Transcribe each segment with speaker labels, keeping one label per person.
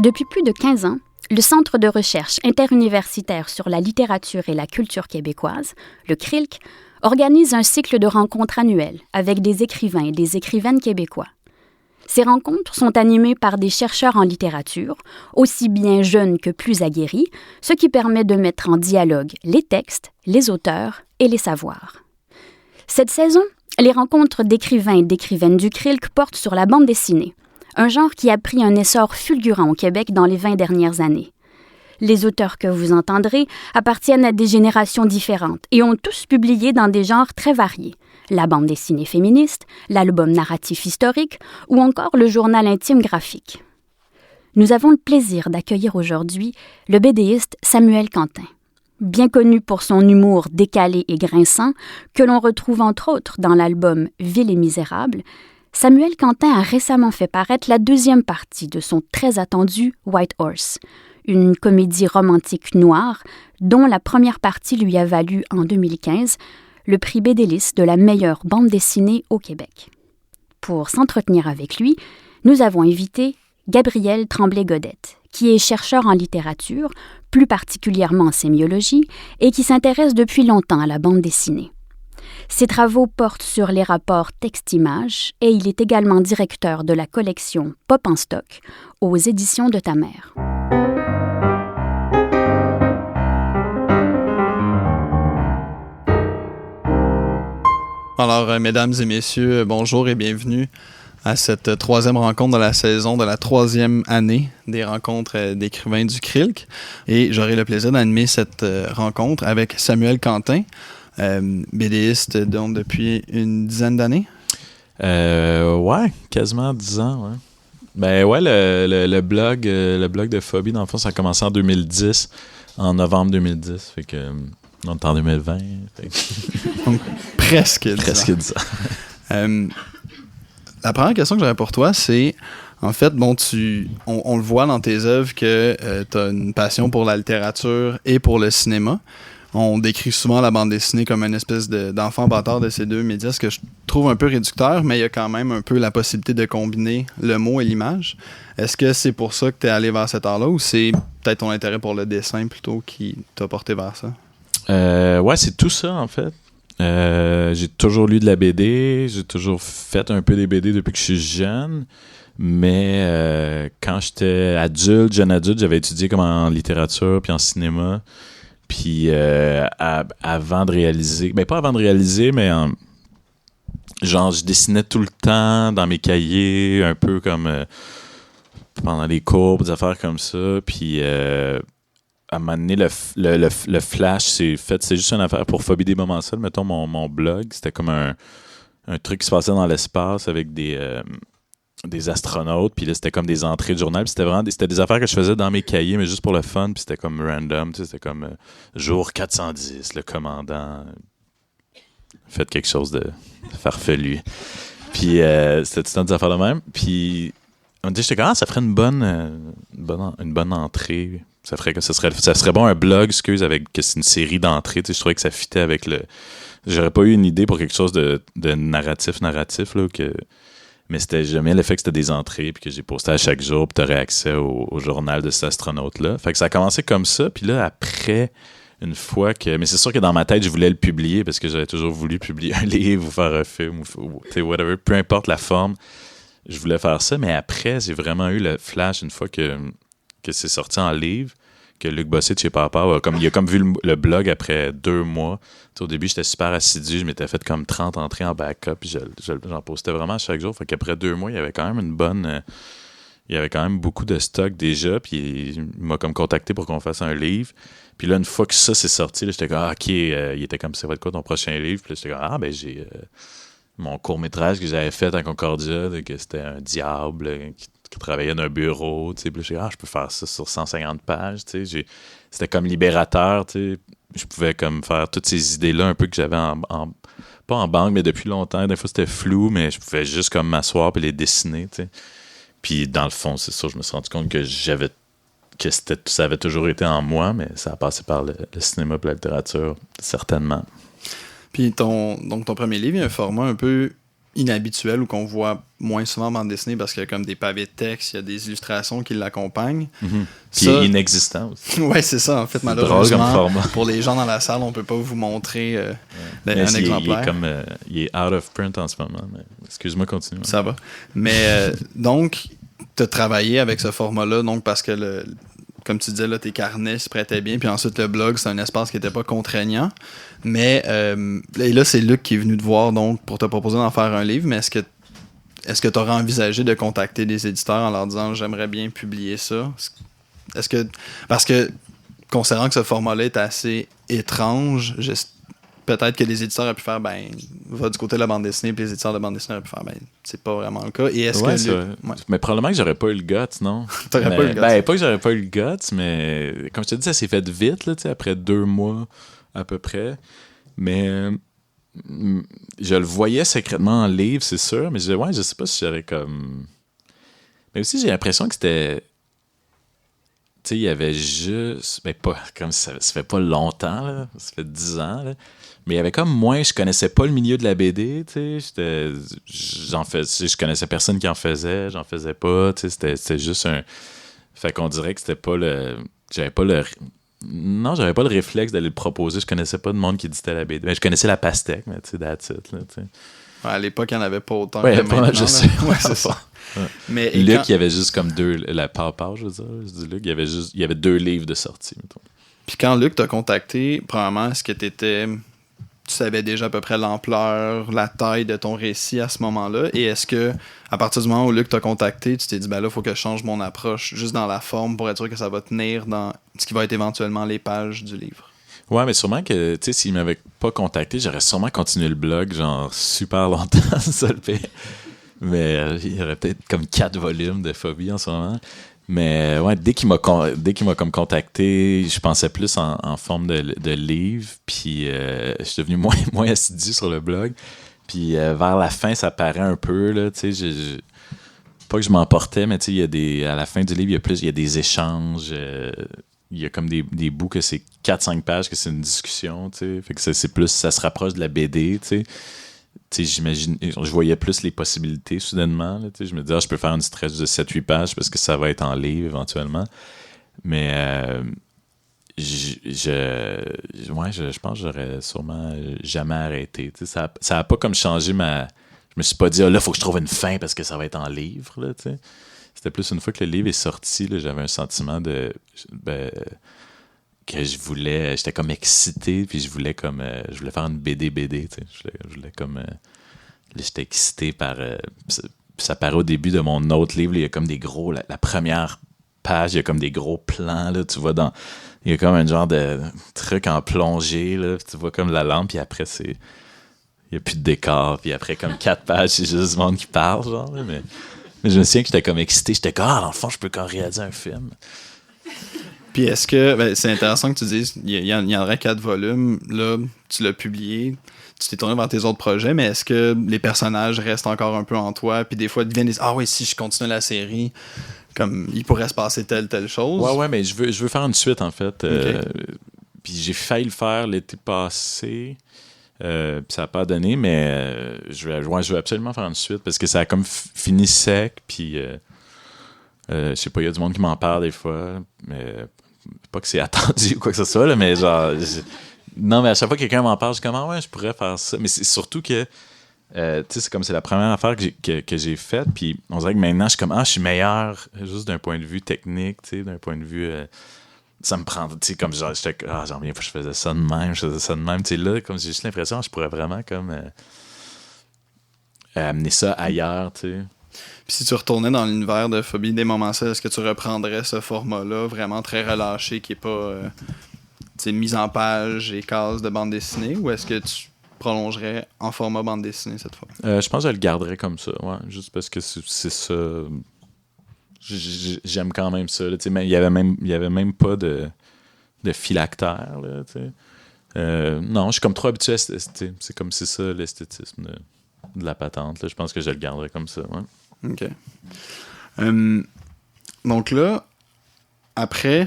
Speaker 1: Depuis plus de 15 ans, le Centre de recherche interuniversitaire sur la littérature et la culture québécoise, le CRILC, organise un cycle de rencontres annuelles avec des écrivains et des écrivaines québécois. Ces rencontres sont animées par des chercheurs en littérature, aussi bien jeunes que plus aguerris, ce qui permet de mettre en dialogue les textes, les auteurs et les savoirs. Cette saison, les rencontres d'écrivains et d'écrivaines du CRILC portent sur la bande dessinée, un genre qui a pris un essor fulgurant au Québec dans les 20 dernières années. Les auteurs que vous entendrez appartiennent à des générations différentes et ont tous publié dans des genres très variés. La bande dessinée féministe, l'album narratif historique ou encore le journal intime graphique. Nous avons le plaisir d'accueillir aujourd'hui le BDiste Samuel Quentin. Bien connu pour son humour décalé et grinçant, que l'on retrouve entre autres dans l'album Ville et misérable, Samuel Quentin a récemment fait paraître la deuxième partie de son très attendu White Horse, une comédie romantique noire dont la première partie lui a valu en 2015 le prix BDLIS de la meilleure bande dessinée au Québec. Pour s'entretenir avec lui, nous avons invité Gabriel Tremblay-Godette, qui est chercheur en littérature, plus particulièrement en sémiologie, et qui s'intéresse depuis longtemps à la bande dessinée. Ses travaux portent sur les rapports texte-image et il est également directeur de la collection Pop en stock aux éditions de ta mère.
Speaker 2: Alors, mesdames et messieurs, bonjour et bienvenue à cette troisième rencontre de la saison de la troisième année des rencontres d'écrivains du CRILC. Et j'aurai le plaisir d'animer cette rencontre avec Samuel Quentin, BDiste donc depuis une dizaine d'années.
Speaker 3: Ouais, quasiment 10 ans, ouais. Ben ouais, le blog de Phobie, dans le fond, ça a commencé en 2010, en novembre 2010, fait que on est en 2020.
Speaker 2: Donc, presque 10
Speaker 3: ans.
Speaker 2: La première question que j'aurais pour toi, c'est, en fait, bon, on le voit dans tes œuvres que tu as une passion pour la littérature et pour le cinéma. On décrit souvent la bande dessinée comme une espèce d'enfant bâtard de ces deux médias, ce que je trouve un peu réducteur, mais il y a quand même un peu la possibilité de combiner le mot et l'image. Est-ce que c'est pour ça que tu es allé vers cet art-là ou c'est peut-être ton intérêt pour le dessin plutôt qui t'a porté vers ça?
Speaker 3: Ouais, c'est tout ça, en fait. J'ai toujours lu de la BD, j'ai toujours fait un peu des BD depuis que je suis jeune, mais quand j'étais jeune adulte, j'avais étudié comme en littérature puis en cinéma. Puis avant de réaliser, ben pas avant de réaliser, mais genre je dessinais tout le temps dans mes cahiers, un peu comme pendant les cours, des affaires comme ça. Puis à un moment donné, le flash, c'est juste une affaire pour Phobie des moments seuls. Mettons mon blog, c'était comme un truc qui se passait dans l'espace avec des astronautes, puis là, c'était comme des entrées de journal, puis c'était des affaires que je faisais dans mes cahiers, mais juste pour le fun, puis c'était comme random, tu sais, c'était comme jour 410, le commandant fait quelque chose de farfelu. Puis c'était tout le temps des affaires de même, puis on me dit, j'étais comme, ça ferait une bonne entrée, ça serait bon un blog, avec que c'est une série d'entrées, tu sais, je trouvais que ça fitait avec j'aurais pas eu une idée pour quelque chose de narratif, là, mais j'aimais le fait que c'était des entrées puis que j'ai posté à chaque jour puis t'aurais accès au journal de cet astronaute-là. Fait que ça a commencé comme ça. Puis là, après, une fois que... Mais c'est sûr que dans ma tête, je voulais le publier parce que j'avais toujours voulu publier un livre ou faire un film ou whatever. Peu importe la forme, je voulais faire ça. Mais après, j'ai vraiment eu le flash une fois que c'est sorti en livre, que Luc Bossé de chez Papa il a comme vu le blog après 2 mois. T'sais, au début, j'étais super assidu. Je m'étais fait comme 30 entrées en backup. Puis j'en postais vraiment chaque jour. Fait qu'aprée 2 mois, il y avait quand même il y avait quand même beaucoup de stock déjà. Puis il m'a comme contacté pour qu'on fasse un livre. Puis là, une fois que ça s'est sorti, là, j'étais comme, OK, il était comme, ça va être quoi ton prochain livre? Puis là, j'étais comme, j'ai mon court-métrage que j'avais fait à Concordia, que c'était un diable qui travaillait dans un bureau, tu sais, puis je peux faire ça sur 150 pages, tu sais, c'était comme libérateur, tu sais, je pouvais comme faire toutes ces idées-là un peu que j'avais pas en banque, mais depuis longtemps, des fois c'était flou, mais je pouvais juste comme m'asseoir et les dessiner, tu sais, puis dans le fond, c'est ça, je me suis rendu compte que ça avait toujours été en moi, mais ça a passé par le cinéma et la littérature, certainement.
Speaker 2: Puis ton premier livre, il y a un format un peu inhabituel ou qu'on voit moins souvent en bande dessinée parce qu'il y a comme des pavés de texte, il y a des illustrations qui l'accompagnent.
Speaker 3: Mm-hmm. Puis il est inexistant aussi.
Speaker 2: Ouais, c'est ça. En fait, malheureusement, pour les gens dans la salle, on peut pas vous montrer un exemplaire.
Speaker 3: Il est out of print en ce moment. Mais excuse-moi, continue.
Speaker 2: Ça va. Mais donc, tu as travaillé avec ce format-là, donc parce que comme tu disais, là, tes carnets se prêtaient bien, puis ensuite le blog, c'est un espace qui n'était pas contraignant. Mais et là, c'est Luc qui est venu te voir donc pour te proposer d'en faire un livre, mais est-ce que tu aurais envisagé de contacter des éditeurs en leur disant j'aimerais bien publier ça? Parce que considérant que ce format-là est assez étrange, peut-être que les éditeurs auraient pu faire va du côté de la bande dessinée, puis les éditeurs de bande dessinée auraient pu faire c'est pas vraiment le cas. Et est-ce
Speaker 3: Mais probablement que j'aurais pas eu le guts, non?
Speaker 2: T'aurais pas eu le guts?
Speaker 3: Pas que j'aurais pas eu le guts, mais comme je te dis, ça s'est fait vite, là, après 2 mois à peu près. Mais je le voyais secrètement en livre, c'est sûr, mais je sais pas si j'aurais comme... Mais aussi, j'ai l'impression que c'était... Tu sais, il y avait juste... pas comme ça fait pas longtemps, là, ça fait 10 ans, là. Mais il y avait comme moins... Je connaissais pas le milieu de la BD, tu sais. Je connaissais personne qui en faisait, j'en faisais pas, tu sais. C'était juste un... Fait qu'on dirait que c'était pas le... J'avais pas le réflexe d'aller le proposer. Je connaissais pas de monde qui éditait la BD. Mais je connaissais la pastèque, mais tu sais, that's it, là, tu sais.
Speaker 2: À l'époque, il n'y en avait pas autant.
Speaker 3: Ouais, pas, je sais.
Speaker 2: Ouais, c'est ça.
Speaker 3: Ouais. Mais Luc, il y avait juste comme 2... La part, je veux dire. Je dis Luc, il y avait 2 livres de sortie, mettons.
Speaker 2: Puis quand Luc t'a contacté, premièrement, est-ce que tu savais déjà à peu près l'ampleur, la taille de ton récit à ce moment-là? Et est-ce que, à partir du moment où Luc t'a contacté, tu t'es dit, là, il faut que je change mon approche juste dans la forme pour être sûr que ça va tenir dans ce qui va être éventuellement les pages du livre?
Speaker 3: Ouais, mais sûrement que, tu sais, s'il m'avait pas contacté, j'aurais sûrement continué le blog, genre, super longtemps, ça le fait. Mais il y aurait peut-être comme 4 volumes de Phobie en ce moment. Mais ouais, dès qu'il m'a comme contacté, je pensais plus en forme de livre. Puis je suis devenu moins assidu sur le blog. Puis vers la fin, ça paraît un peu, là, tu sais, pas que je m'emportais, mais tu sais, à la fin du livre, il y a des échanges. Il y a comme des bouts que c'est 4-5 pages, que c'est une discussion, tu sais. Fait que c'est plus, ça se rapproche de la BD, tu sais. Tu sais, je voyais plus les possibilités soudainement, là, tu sais. Je me disais, je peux faire une stretch de 7-8 pages parce que ça va être en livre éventuellement. Mais je pense que j'aurais sûrement jamais arrêté. Tu sais, ça a pas comme changé ma... Je me suis pas dit, là, il faut que je trouve une fin parce que ça va être en livre, là, tu sais. C'était plus une fois que le livre est sorti, là, j'avais un sentiment que j'étais comme excité, puis je voulais faire une BD, tu sais. Je voulais comme... j'étais excité par... ça paraît au début de mon autre livre, là, il y a comme des gros... La première page, il y a comme des gros plans, là, tu vois, il y a comme un genre de truc en plongée, là, tu vois comme la lampe, puis après, il n'y a plus de décor, puis après, comme 4 pages, c'est juste du monde qui parle, genre, là, mais je me souviens que j'étais comme excité, j'étais comme, dans le fond, je peux quand réaliser un film.
Speaker 2: Puis est-ce que, c'est intéressant que tu dises, il y en aurait 4 volumes, là, tu l'as publié, tu t'es tourné vers tes autres projets, mais est-ce que les personnages restent encore un peu en toi, puis des fois, ils viennent dire, ah oui, si je continue la série, comme, il pourrait se passer telle chose?
Speaker 3: Ouais, mais je veux faire une suite, en fait.
Speaker 2: Okay.
Speaker 3: Puis j'ai failli le faire l'été passé, puis ça n'a pas donné, mais je veux absolument faire une suite, parce que ça a comme fini sec, puis je sais pas, il y a du monde qui m'en parle des fois, mais pas que c'est attendu ou quoi que ce soit, là, mais genre... Non, mais à chaque fois que quelqu'un m'en parle, je suis comme, ouais, je pourrais faire ça. Mais c'est surtout que, tu sais, c'est la première affaire que j'ai faite, puis on dirait que maintenant, je suis comme, je suis meilleur, juste d'un point de vue technique, tu sais, d'un point de vue... ça me prend, tu sais, comme genre, j'étais, j'en reviens pas, je faisais ça de même, tu sais, là, comme j'ai juste l'impression que je pourrais vraiment, comme, amener ça ailleurs, tu sais.
Speaker 2: Puis si tu retournais dans l'univers de Phobie des moments seuls, est-ce que tu reprendrais ce format-là, vraiment très relâché, qui est pas mise en page et cases de bande dessinée, ou est-ce que tu prolongerais en format bande dessinée cette fois?
Speaker 3: Je pense que je le garderais comme ça, ouais, juste parce que c'est ça. J'aime quand même ça. Là, il y avait même pas de phylactère. Là, non, je suis comme trop habitué à c'est comme c'est ça l'esthétisme de la patente. Là. Je pense que je le garderais comme ça. Ouais.
Speaker 2: OK. Donc là, après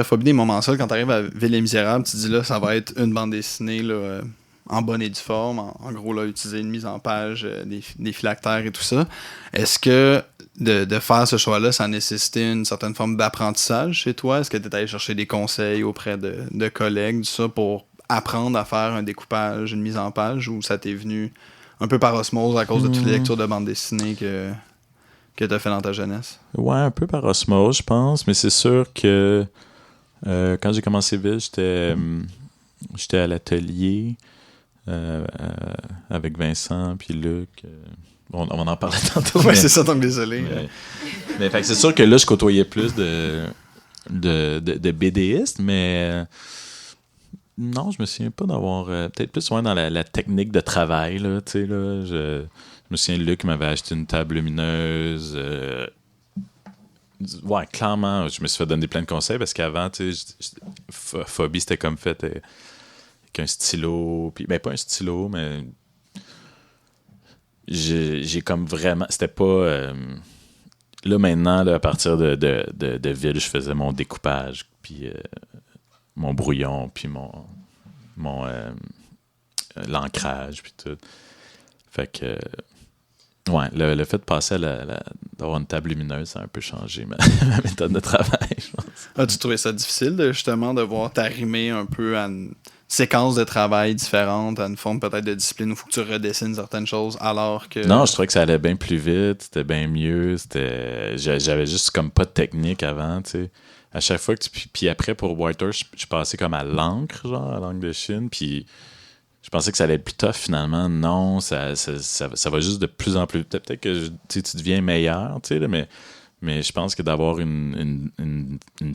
Speaker 2: Phobie des moments seuls, quand tu arrives à Ville et Misérables, tu dis là, ça va être une bande dessinée là, en bonne et due forme. En gros, là, utiliser une mise en page, des phylactères et tout ça. Est-ce que de faire ce choix-là, ça a nécessité une certaine forme d'apprentissage chez toi? Est-ce que tu es allé chercher des conseils auprès de collègues, tout ça, pour apprendre à faire un découpage, une mise en page, ou ça t'est venu un peu par osmose à cause de toutes les lectures de bande dessinée que tu as fait dans ta jeunesse?
Speaker 3: Ouais, un peu par osmose, je pense, mais c'est sûr que quand j'ai commencé Ville, j'étais à l'atelier avec Vincent puis Luc. On en parlait tantôt.
Speaker 2: Ouais, c'est ça, donc désolé.
Speaker 3: Mais fait que c'est sûr que là, je côtoyais plus de BDistes, mais non, je me souviens pas d'avoir peut-être plus dans la technique de travail, là, tu sais, là, je me souviens, Luc m'avait acheté une table lumineuse. Ouais, clairement, je me suis fait donner plein de conseils parce qu'avant, tu sais, Phobie, c'était comme fait avec un stylo. Puis, ben, pas un stylo, mais j'ai comme vraiment. C'était pas. Là, maintenant, là, à partir de Ville, je faisais mon découpage, puis mon brouillon, puis mon l'ancrage, puis tout. Fait que. Ouais, le fait de passer d'avoir une table lumineuse, ça a un peu changé ma méthode de travail, je pense.
Speaker 2: As-tu trouvé ça difficile, justement, de voir t'arrimer un peu à une séquence de travail différente, à une forme peut-être de discipline où il faut que tu redessines certaines choses alors que...
Speaker 3: Non, je trouvais que ça allait bien plus vite, c'était bien mieux, j'avais juste comme pas de technique avant, tu sais. À chaque fois que puis après, pour White Horse, je passais comme à l'encre, genre, à l'encre de Chine, puis... Je pensais que ça allait être plus tough, finalement. Non, ça va juste de plus en plus. Peut-être que tu deviens meilleur, tu sais, là, mais je pense que d'avoir une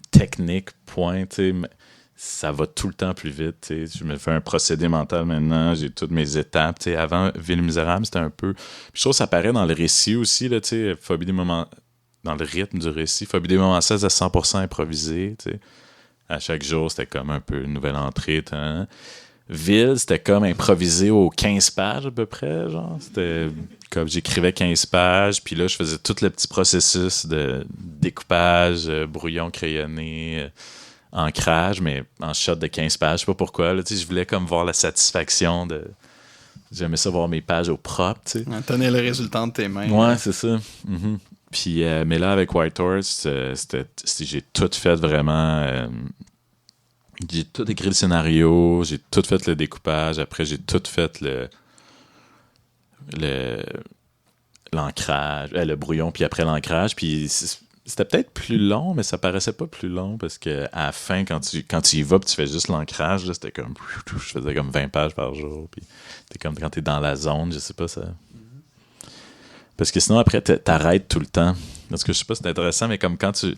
Speaker 3: technique point, tu sais, ça va tout le temps plus vite. Tu sais. Je me fais un procédé mental maintenant, j'ai toutes mes étapes. Tu sais. Avant, Ville misérable, c'était un peu... Puis je trouve que ça paraît dans le récit aussi, là, tu sais, Phobie des moments... Dans le rythme du récit, Phobie des moments 16 à 100% improvisé. Tu sais. À chaque jour, c'était comme un peu une nouvelle entrée. Ville, c'était comme improvisé aux 15 pages à peu près, genre. C'était comme j'écrivais 15 pages, puis là, je faisais tout le petit processus de découpage, brouillon crayonné, ancrage, mais en shot de 15 pages, je sais pas pourquoi. Là, je voulais comme voir la satisfaction de... J'aimais ça voir mes pages au propre, tu sais.
Speaker 2: Tenir le résultat de tes mains.
Speaker 3: Ouais, c'est ça. Mm-hmm. Puis, mais là, avec White Horse, j'ai tout fait vraiment... j'ai tout écrit le scénario, j'ai tout fait le découpage, après j'ai tout fait l'ancrage, le brouillon, puis après l'ancrage, puis c'était peut-être plus long, mais ça paraissait pas plus long, parce que à la fin, quand tu y vas, puis tu fais juste l'ancrage, là, c'était comme, je faisais comme 20 pages par jour, puis t'es comme quand t'es dans la zone, je sais pas, ça... Parce que sinon, après, t'arrêtes tout le temps. Parce que je sais pas si c'est intéressant, mais comme quand tu...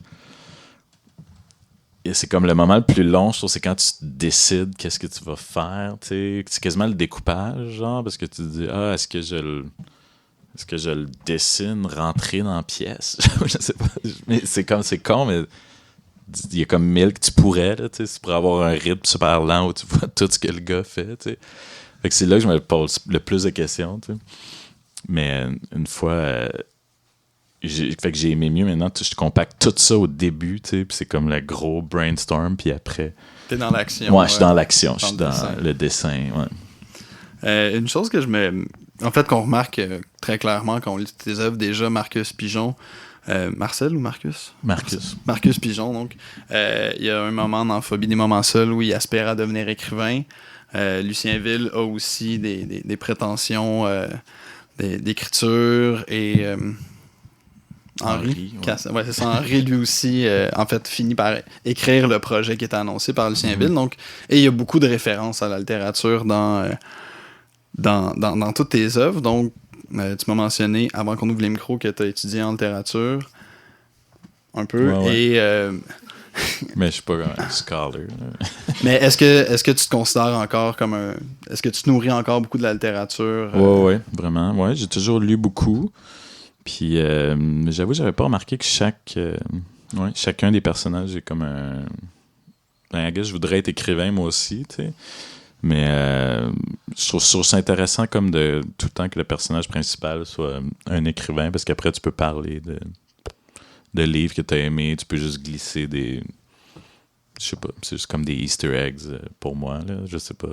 Speaker 3: Et c'est comme le moment le plus long, je trouve, c'est quand tu décides qu'est-ce que tu vas faire, tu sais. C'est quasiment le découpage, genre, parce que tu te dis, est-ce que je le dessine rentrer dans la pièce? Je sais pas. Mais c'est con, mais il y a comme 1000 que tu pourrais, là, tu sais, pour avoir un rythme super lent où tu vois tout ce que le gars fait, tu sais. Fait que c'est là que je me pose le plus de questions, tu sais. Mais une fois... fait que j'ai aimé mieux maintenant, je compacte tout ça au début, tu sais, puis c'est comme le gros brainstorm, puis après...
Speaker 2: T'es dans l'action.
Speaker 3: Ouais, je suis dans l'action, je suis dans le dessin, ouais.
Speaker 2: Une chose que en fait, qu'on remarque très clairement quand on lit tes œuvres, déjà, Marcus Pigeon... Marcel ou Marcus? Marcus Pigeon, donc. Il y a un moment dans Phobie des moments seuls où il aspire à devenir écrivain. Lucien Ville a aussi des prétentions d'écriture et... Henri, ouais, c'est ça. Henri, lui aussi, en fait, finit par écrire le projet qui était annoncé par Lucien Ville. Donc, et il y a beaucoup de références à la littérature dans toutes tes œuvres. Donc, tu m'as mentionné, avant qu'on ouvre les micros, que tu as étudié en littérature un peu. Ouais. Et,
Speaker 3: mais je suis pas un scholar.
Speaker 2: Mais est-ce que tu te considères encore comme un... Est-ce que tu te nourris encore beaucoup de la littérature?
Speaker 3: Ouais, vraiment. Ouais, j'ai toujours lu beaucoup. Puis, j'avoue, j'avais pas remarqué que chacun des personnages, j'ai comme un... je voudrais être écrivain, moi aussi, tu sais. Mais je trouve ça intéressant comme de tout le temps que le personnage principal soit un écrivain, parce qu'après, tu peux parler de livres que tu as aimés, tu peux juste glisser je sais pas, c'est juste comme des Easter eggs pour moi, là, je sais pas.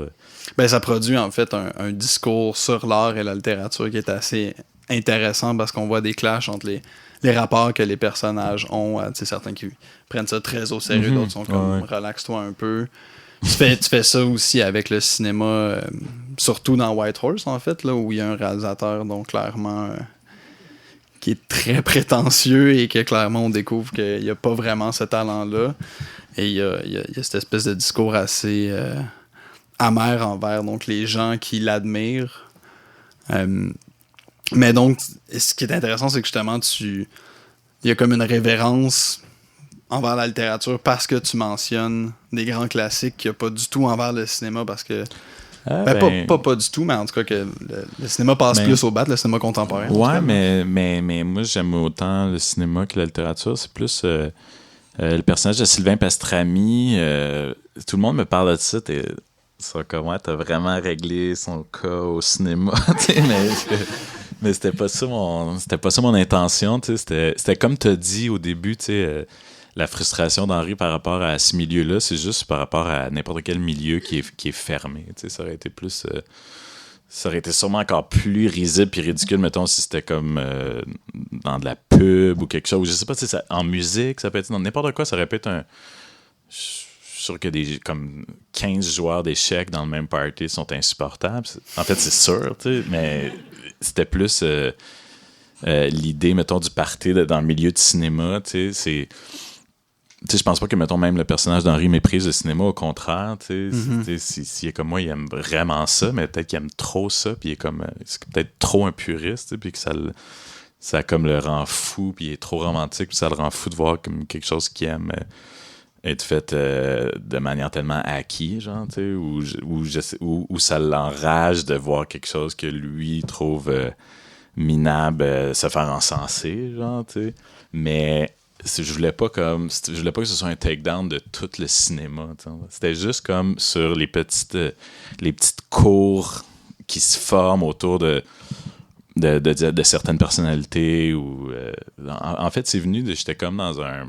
Speaker 2: Ben, ça produit en fait un discours sur l'art et la littérature qui est assez intéressant parce qu'on voit des clashs entre les rapports que les personnages ont. Tu sais, certains qui prennent ça très au sérieux, d'autres sont comme relaxe-toi un peu. Tu fais ça aussi avec le cinéma, surtout dans White Horse, en fait, là, où il y a un réalisateur, donc clairement, qui est très prétentieux et que clairement on découvre qu'il n'y a pas vraiment ce talent-là. Et il y a cette espèce de discours assez amer envers donc, les gens qui l'admirent. Mais donc, ce qui est intéressant, c'est que justement, il y a comme une révérence envers la littérature parce que tu mentionnes des grands classiques qu'il n'y a pas du tout envers le cinéma parce que pas du tout, mais en tout cas que le cinéma passe plus au bat, le cinéma contemporain.
Speaker 3: Ouais, mais moi j'aime autant le cinéma que la littérature. C'est plus le personnage de Sylvain Pastrami. Tout le monde me parle de ça. Ça, comment t'as vraiment réglé son cas au cinéma, mais c'était pas ça mon intention. C'était comme t'as dit au début, la frustration d'Henri par rapport à ce milieu-là, c'est juste par rapport à n'importe quel milieu qui est fermé. Ça aurait été plus... ça aurait été sûrement encore plus risible et ridicule, mettons, si c'était comme dans de la pub ou quelque chose. Je sais pas, en musique, ça peut être dans n'importe quoi. Ça aurait pu être un... Je suis sûr que comme 15 joueurs d'échecs dans le même party sont insupportables. En fait, c'est sûr, mais c'était plus l'idée, mettons, du party dans le milieu de cinéma, c'est... je pense pas que, mettons, même le personnage d'Henri méprise le cinéma, au contraire, s'il est comme moi, il aime vraiment ça, mais peut-être qu'il aime trop ça, puis il est comme, c'est peut-être trop un puriste, puis que ça comme le rend fou, puis il est trop romantique, puis ça le rend fou de voir comme quelque chose qu'il aime être fait de manière tellement acquis, genre, ou ça l'enrage de voir quelque chose que lui trouve minable, se faire encenser, genre, mais... Je voulais pas que ce soit un take-down de tout le cinéma. C'était juste comme sur les petites cours qui se forment autour de certaines personnalités. En fait, c'est venu j'étais comme dans un...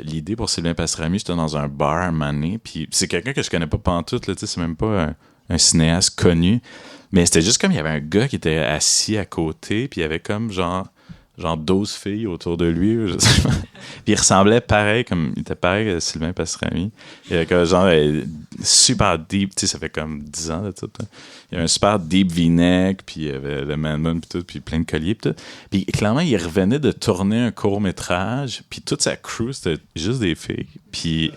Speaker 3: l'idée pour Sylvain Pastrami, j'étais dans un bar à un moment donné, puis c'est quelqu'un que je connais pas pantoute, là, c'est même pas un cinéaste connu, mais c'était juste comme il y avait un gars qui était assis à côté, puis il y avait comme genre 12 filles autour de lui. Je sais pas. Puis il ressemblait pareil, il était pareil à Sylvain Pastrami. Il avait genre super deep, ça fait comme 10 ans de tout. Hein. Il avait un super deep V-neck, puis il avait le man puis tout, puis plein de colliers, puis tout. Puis clairement, il revenait de tourner un court-métrage, puis toute sa crew, c'était juste des filles. Puis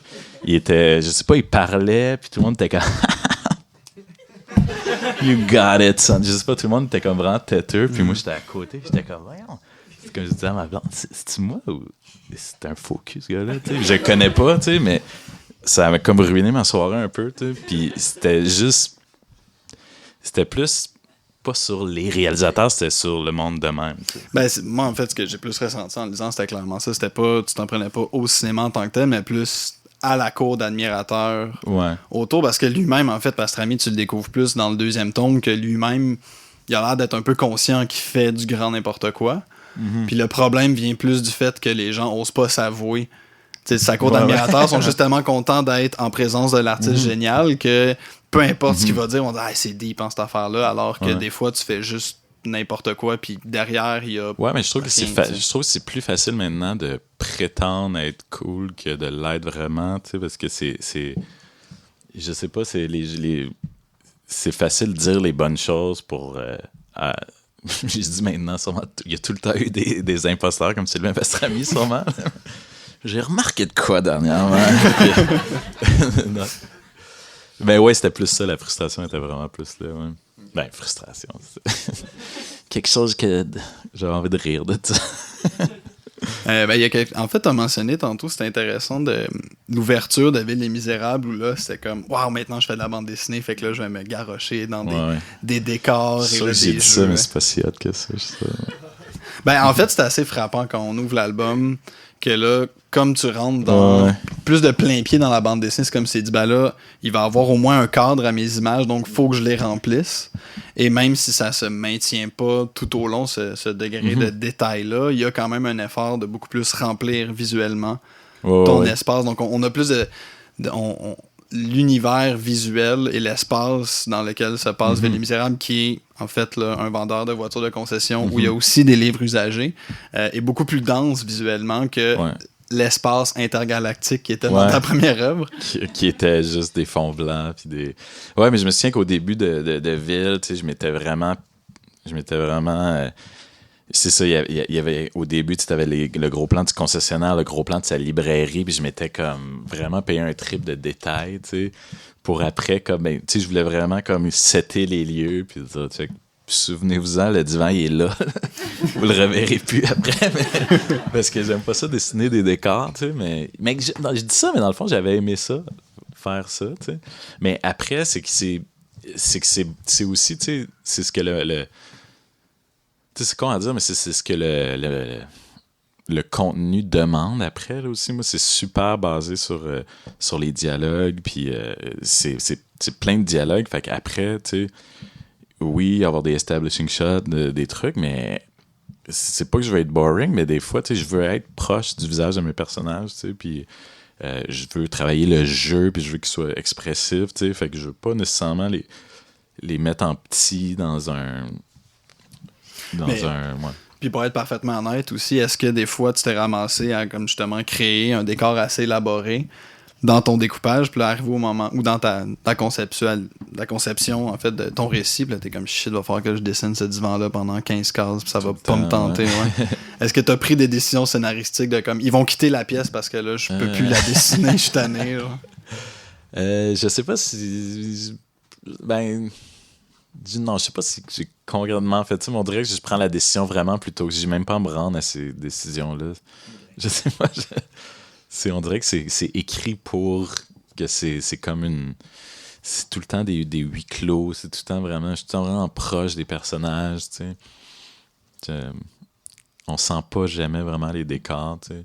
Speaker 3: il était, je sais pas, il parlait, puis tout le monde était comme... You got it, son. Je sais pas, tout le monde était comme vraiment têteux, puis moi, j'étais à côté, j'étais comme, voyons. C'est comme je disais à ma blonde, c'est-tu moi ou c'est un focus, ce gars-là? T'sais? Je le connais pas, mais ça m'a comme ruiné ma soirée un peu. Puis c'était plus pas sur les réalisateurs, c'était sur le monde de même.
Speaker 2: Ben, moi, en fait, ce que j'ai plus ressenti en le lisant, c'était clairement ça. C'était pas, tu t'en prenais pas au cinéma en tant que tel, mais plus à la cour d'admirateurs autour, parce que lui-même, en fait, Pastrami, tu le découvres plus dans le deuxième tome, que lui-même, il a l'air d'être un peu conscient qu'il fait du grand n'importe quoi. Mm-hmm. Puis le problème vient plus du fait que les gens osent pas s'avouer. T'sais, sa cour d'admirateurs sont juste tellement contents d'être en présence de l'artiste génial que peu importe ce qu'il va dire, on dit c'est deep en cette affaire-là, alors que des fois tu fais juste n'importe quoi, puis derrière il y a...
Speaker 3: Ouais, mais je trouve que c'est plus facile maintenant de prétendre être cool que de l'être vraiment, parce que c'est je sais pas, c'est c'est facile de dire les bonnes choses pour... je dis maintenant, sûrement, il y a tout le temps eu des imposteurs comme Sylvain Pastrami, sûrement. J'ai remarqué de quoi dernièrement. Ben ouais, c'était plus ça, la frustration était vraiment plus là. Ouais. Ben, frustration. Quelque chose que j'avais envie de rire de ça.
Speaker 2: En fait, tu as mentionné tantôt, c'était intéressant, de l'ouverture de Ville des Misérables, où là, c'était comme, waouh, maintenant je fais de la bande dessinée, fait que là, je vais me garrocher dans des décors.
Speaker 3: Et là, j'ai dit ça, mais c'est pas si hot que ça.
Speaker 2: Ben, en fait, c'est assez frappant quand on ouvre l'album, que là, comme tu rentres dans plus de plein pied dans la bande dessinée, c'est comme si dit, ben là, il va y avoir au moins un cadre à mes images, donc il faut que je les remplisse. Et même si ça se maintient pas tout au long, ce degré de détail-là, il y a quand même un effort de beaucoup plus remplir visuellement ton espace. Donc, on a plus l'univers visuel et l'espace dans lequel se passe Les Misérables, qui est en fait là, un vendeur de voitures de concession où il y a aussi des livres usagés, est beaucoup plus dense visuellement que l'espace intergalactique qui était dans ta première œuvre.
Speaker 3: Qui était juste des fonds blancs. Puis des... Ouais, mais je me souviens qu'au début de Ville, tu sais, je m'étais vraiment c'est ça, il y avait au début, tu avais le gros plan du concessionnaire, le gros plan de sa librairie, puis je m'étais comme vraiment payé un trip de détails, tu sais, pour après, comme, tu sais, je voulais vraiment comme setter les lieux, puis dire, tu sais, souvenez-vous-en, le divan, il est là. Vous le reverrez plus après, parce que j'aime pas ça dessiner des décors, tu sais, mais je dis ça, mais dans le fond, j'avais aimé ça, faire ça, tu sais. Mais après, c'est aussi, tu sais, c'est ce que c'est con à dire, mais c'est ce que le contenu demande après, là, aussi. Moi, c'est super basé sur les dialogues, puis c'est plein de dialogues. Fait qu'après, tu sais, oui, avoir des establishing shots, des trucs, mais c'est pas que je veux être boring, mais des fois, tu sais, je veux être proche du visage de mes personnages, tu sais, puis je veux travailler le jeu, puis je veux qu'il soit expressif, tu sais. Fait que je veux pas nécessairement les mettre en petit dans un...
Speaker 2: Puis pour être parfaitement honnête aussi, est-ce que des fois tu t'es ramassé à comme justement créer un décor assez élaboré dans ton découpage, puis là arrivé au moment ou dans ta conception en fait de ton récit, puis là t'es comme shit, va falloir que je dessine ce divan-là pendant 15 cases, puis ça va pas me tenter. Ouais. Est-ce que t'as pris des décisions scénaristiques de comme ils vont quitter la pièce parce que là je peux plus la dessiner, je suis tanné.
Speaker 3: Je sais pas si non, je sais pas si j'ai concrètement fait ça, mais on dirait que je prends la décision vraiment plus tôt. J'ai même pas à me rendre à ces décisions-là. Je sais pas. On dirait que c'est écrit pour que c'est comme une... C'est tout le temps des huis clos. C'est tout le temps vraiment... Je suis tout le temps vraiment proche des personnages, tu sais. On sent pas jamais vraiment les décors, tu sais.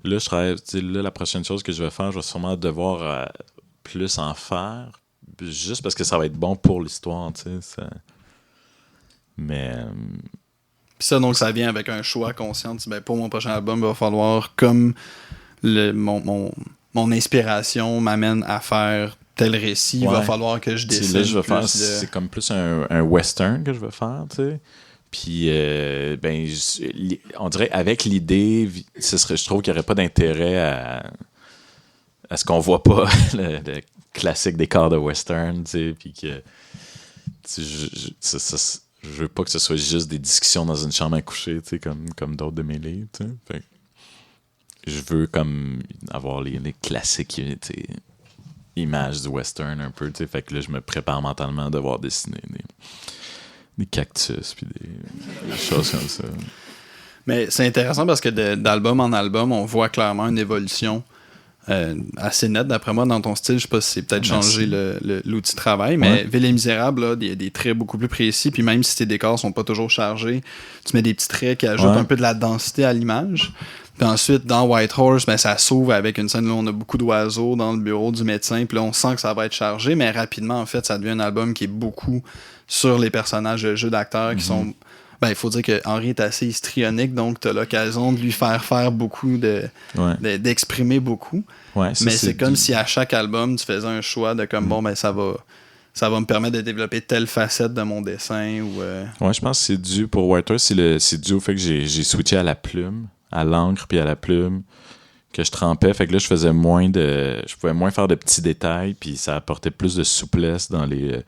Speaker 3: Là, je travaille... Là, la prochaine chose que je vais faire, je vais sûrement devoir plus en faire. Juste parce que ça va être bon pour l'histoire, tu sais. Ça... Mais...
Speaker 2: Puis ça, donc, ça vient avec un choix conscient. Ben, pour mon prochain album, il va falloir, comme mon inspiration m'amène à faire tel récit, il va falloir que je décide.
Speaker 3: Là, je vais faire... C'est comme plus un western que je vais faire, tu sais. Puis, on dirait, avec l'idée, je trouve qu'il n'y aurait pas d'intérêt à ce qu'on voit pas le classique décor de western, tu sais, puis que je veux pas que ce soit juste des discussions dans une chambre à coucher, tu sais, comme d'autres de mes livres, tu sais. Fait que je veux comme avoir les classiques, tu sais, images du western un peu, tu sais. Fait que là, je me prépare mentalement à devoir dessiner des cactus puis des choses comme ça.
Speaker 2: Mais c'est intéressant parce que d'album en album, on voit clairement une évolution assez nette, d'après moi, dans ton style. Je sais pas si c'est peut-être changé l'outil de travail, mais Ville et Misérable, il y a des traits beaucoup plus précis, puis même si tes décors sont pas toujours chargés, tu mets des petits traits qui ajoutent un peu de la densité à l'image. Puis ensuite, dans White Horse, ben, ça s'ouvre avec une scène où on a beaucoup d'oiseaux dans le bureau du médecin, puis là, on sent que ça va être chargé, mais rapidement, en fait, ça devient un album qui est beaucoup sur les personnages de jeu d'acteurs qui sont... Ben, il faut dire que Henri est assez histrionique, donc tu as l'occasion de lui faire beaucoup, d'exprimer beaucoup.
Speaker 3: Ouais,
Speaker 2: mais c'est comme si à chaque album, tu faisais un choix de comme, bon, ben ça va me permettre de développer telle facette de mon dessin.
Speaker 3: Ouais, je pense que c'est dû pour White Horse, c'est dû au fait que j'ai switché à la plume, à l'encre puis à la plume, que je trempais. Fait que là, je pouvais moins faire de petits détails, puis ça apportait plus de souplesse dans les...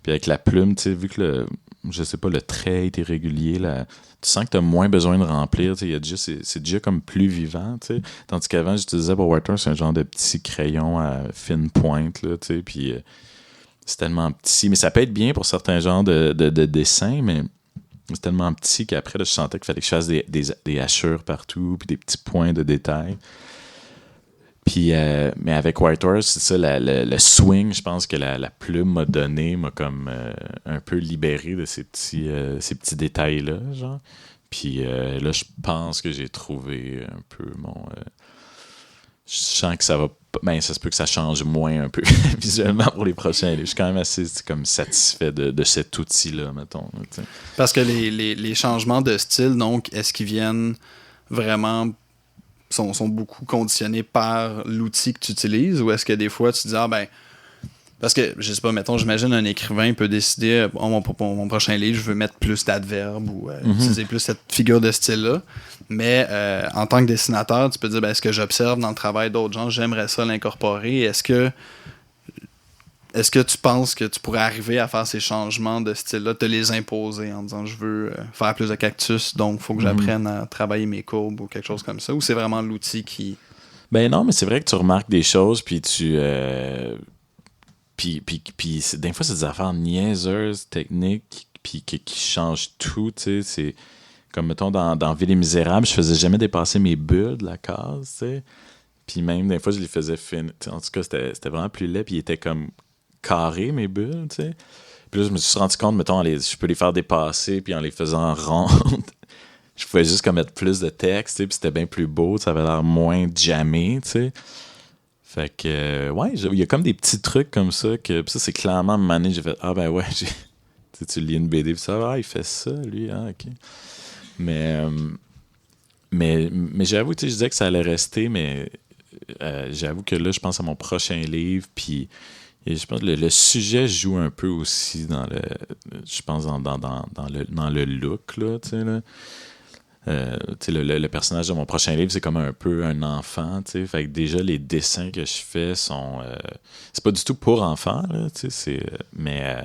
Speaker 3: Puis avec la plume, tu sais, vu que je sais pas, le trait est irrégulier, tu sens que tu as moins besoin de remplir, tu sais, c'est déjà comme plus vivant, tu sais. Tandis qu'avant, j'utilisais pour White Horse un genre de petit crayon à fine pointe, là, tu sais, puis c'est tellement petit. Mais ça peut être bien pour certains genres de dessins, mais c'est tellement petit qu'après, là, je sentais qu'il fallait que je fasse des hachures partout, puis des petits points de détail. Puis, mais avec White Horse, c'est ça, le swing, je pense que la plume m'a donné, m'a comme un peu libéré de ces petits détails-là, genre. Puis là, je pense que j'ai trouvé un peu mon... je sens que ça va... Ben, ça se peut que ça change moins un peu visuellement pour les prochains. Je suis quand même assez comme satisfait de cet outil-là, mettons. T'sais.
Speaker 2: Parce que les changements de style, donc, est-ce qu'ils viennent vraiment sont beaucoup conditionnés par l'outil que tu utilises, ou est-ce que des fois tu te dis, parce que, je sais pas, mettons, j'imagine un écrivain peut décider, mon prochain livre, je veux mettre plus d'adverbes ou utiliser plus cette figure de style-là. Mais en tant que dessinateur, tu peux dire, est-ce que j'observe dans le travail d'autres gens, j'aimerais ça l'incorporer. Est-ce que tu penses que tu pourrais arriver à faire ces changements de style-là, te les imposer en disant, je veux faire plus de cactus, donc il faut que j'apprenne à travailler mes courbes ou quelque chose comme ça, ou c'est vraiment l'outil qui...
Speaker 3: Ben non, mais c'est vrai que tu remarques des choses, puis tu... Puis des fois, c'est des affaires niaiseuses, techniques, puis qui changent tout, tu sais. C'est comme, mettons, dans Ville et Misérables, je faisais jamais dépasser mes bulles de la case, tu sais. Puis même, des fois, je les faisais finir. En tout cas, c'était vraiment plus laid, puis ils étaient comme carrés, mes bulles, tu sais. Puis là, je me suis rendu compte, mettons, je peux les faire dépasser, puis en les faisant rondes, je pouvais juste comme mettre plus de texte, tu sais, puis c'était bien plus beau, ça avait l'air moins jammé, tu sais. Fait que, ouais, il y a comme des petits trucs comme ça que ça, c'est clairement une année, j'ai fait, ouais, tu lis une BD, puis ça, il fait ça, lui, ok. Mais j'avoue, tu sais, je disais que ça allait rester, mais j'avoue que là, je pense à mon prochain livre, puis je pense que le sujet joue un peu aussi dans le look, là, tu sais, là. Le personnage de mon prochain livre, c'est comme un peu un enfant, tu sais. Fait que déjà, les dessins que je fais sont... c'est pas du tout pour enfants, là, tu sais. Mais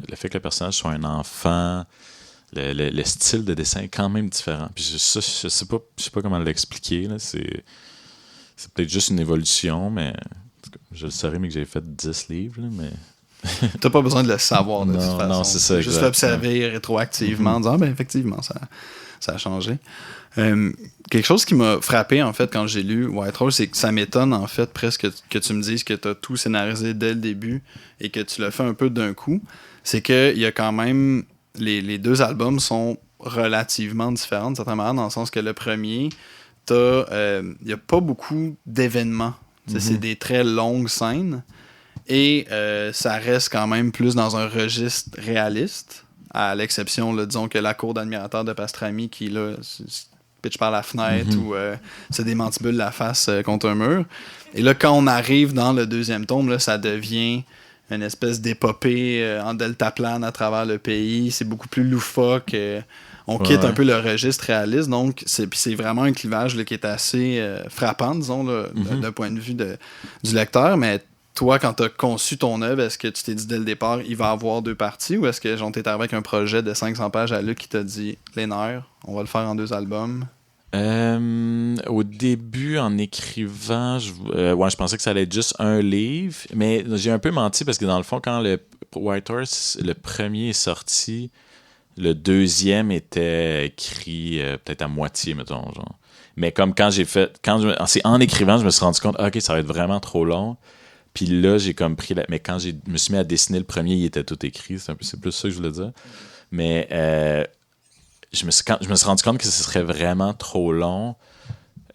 Speaker 3: le fait que le personnage soit un enfant, le style de dessin est quand même différent. Puis je sais pas comment l'expliquer, là. C'est peut-être juste une évolution, mais je le saurais, mais que j'ai fait 10 livres, là, mais...
Speaker 2: T'as pas besoin de le savoir de toute façon.
Speaker 3: Non, c'est ça,
Speaker 2: juste l'observer rétroactivement en disant, effectivement, ça a changé. Quelque chose qui m'a frappé, en fait, quand j'ai lu White Rose, c'est que ça m'étonne, en fait, presque que tu me dises que tu as tout scénarisé dès le début et que tu l'as fait un peu d'un coup. C'est qu'il y a quand même... Les deux albums sont relativement différents, de certaine manière, dans le sens que le premier, il n'y a pas beaucoup d'événements. C'est des très longues scènes et ça reste quand même plus dans un registre réaliste. À l'exception, là, disons que la cour d'admirateur de Pastrami qui, là, pitch par la fenêtre ou se démantibule la face contre un mur. Et là, quand on arrive dans le deuxième tome, là, ça devient une espèce d'épopée en deltaplane à travers le pays. C'est beaucoup plus loufoque. On quitte un peu le registre réaliste. Donc, c'est vraiment un clivage là, qui est assez frappant, disons, là, d'un point de vue du lecteur. Mais toi, quand tu as conçu ton œuvre, est-ce que tu t'es dit dès le départ, il va y avoir 2 parties, ou est-ce que t'es arrivé avec un projet de 500 pages à Luc qui t'a dit, les nerfs, on va le faire en 2 albums?
Speaker 3: Au début, en écrivant, je pensais que ça allait être juste un livre, mais j'ai un peu menti parce que dans le fond, quand le White Horse, le premier est sorti, le deuxième était écrit peut-être à moitié, mettons, genre. Mais comme c'est en écrivant, je me suis rendu compte, ok, ça va être vraiment trop long. Puis là, j'ai comme pris... Mais quand je me suis mis à dessiner le premier, il était tout écrit. C'est plus ça que je voulais dire. Mais je me suis rendu compte que ce serait vraiment trop long.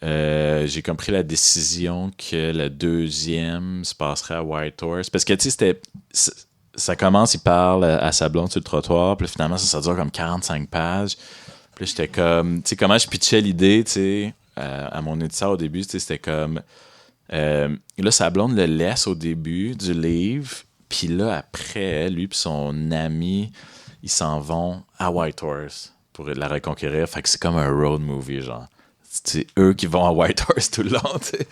Speaker 3: J'ai comme pris la décision que le deuxième se passerait à White Horse. Parce que, tu sais, ça commence, il parle à sa blonde sur le trottoir. Puis finalement, ça dure comme 45 pages. Puis j'étais comme... Tu sais, comment je pitchais l'idée, tu sais, à mon éditeur au début, tu sais, c'était comme... là, sa blonde le laisse au début du livre, puis là, après, lui et son ami, ils s'en vont à White Horse pour la reconquérir. Fait que c'est comme un road movie, genre. C'est eux qui vont à White Horse tout le long, tu sais.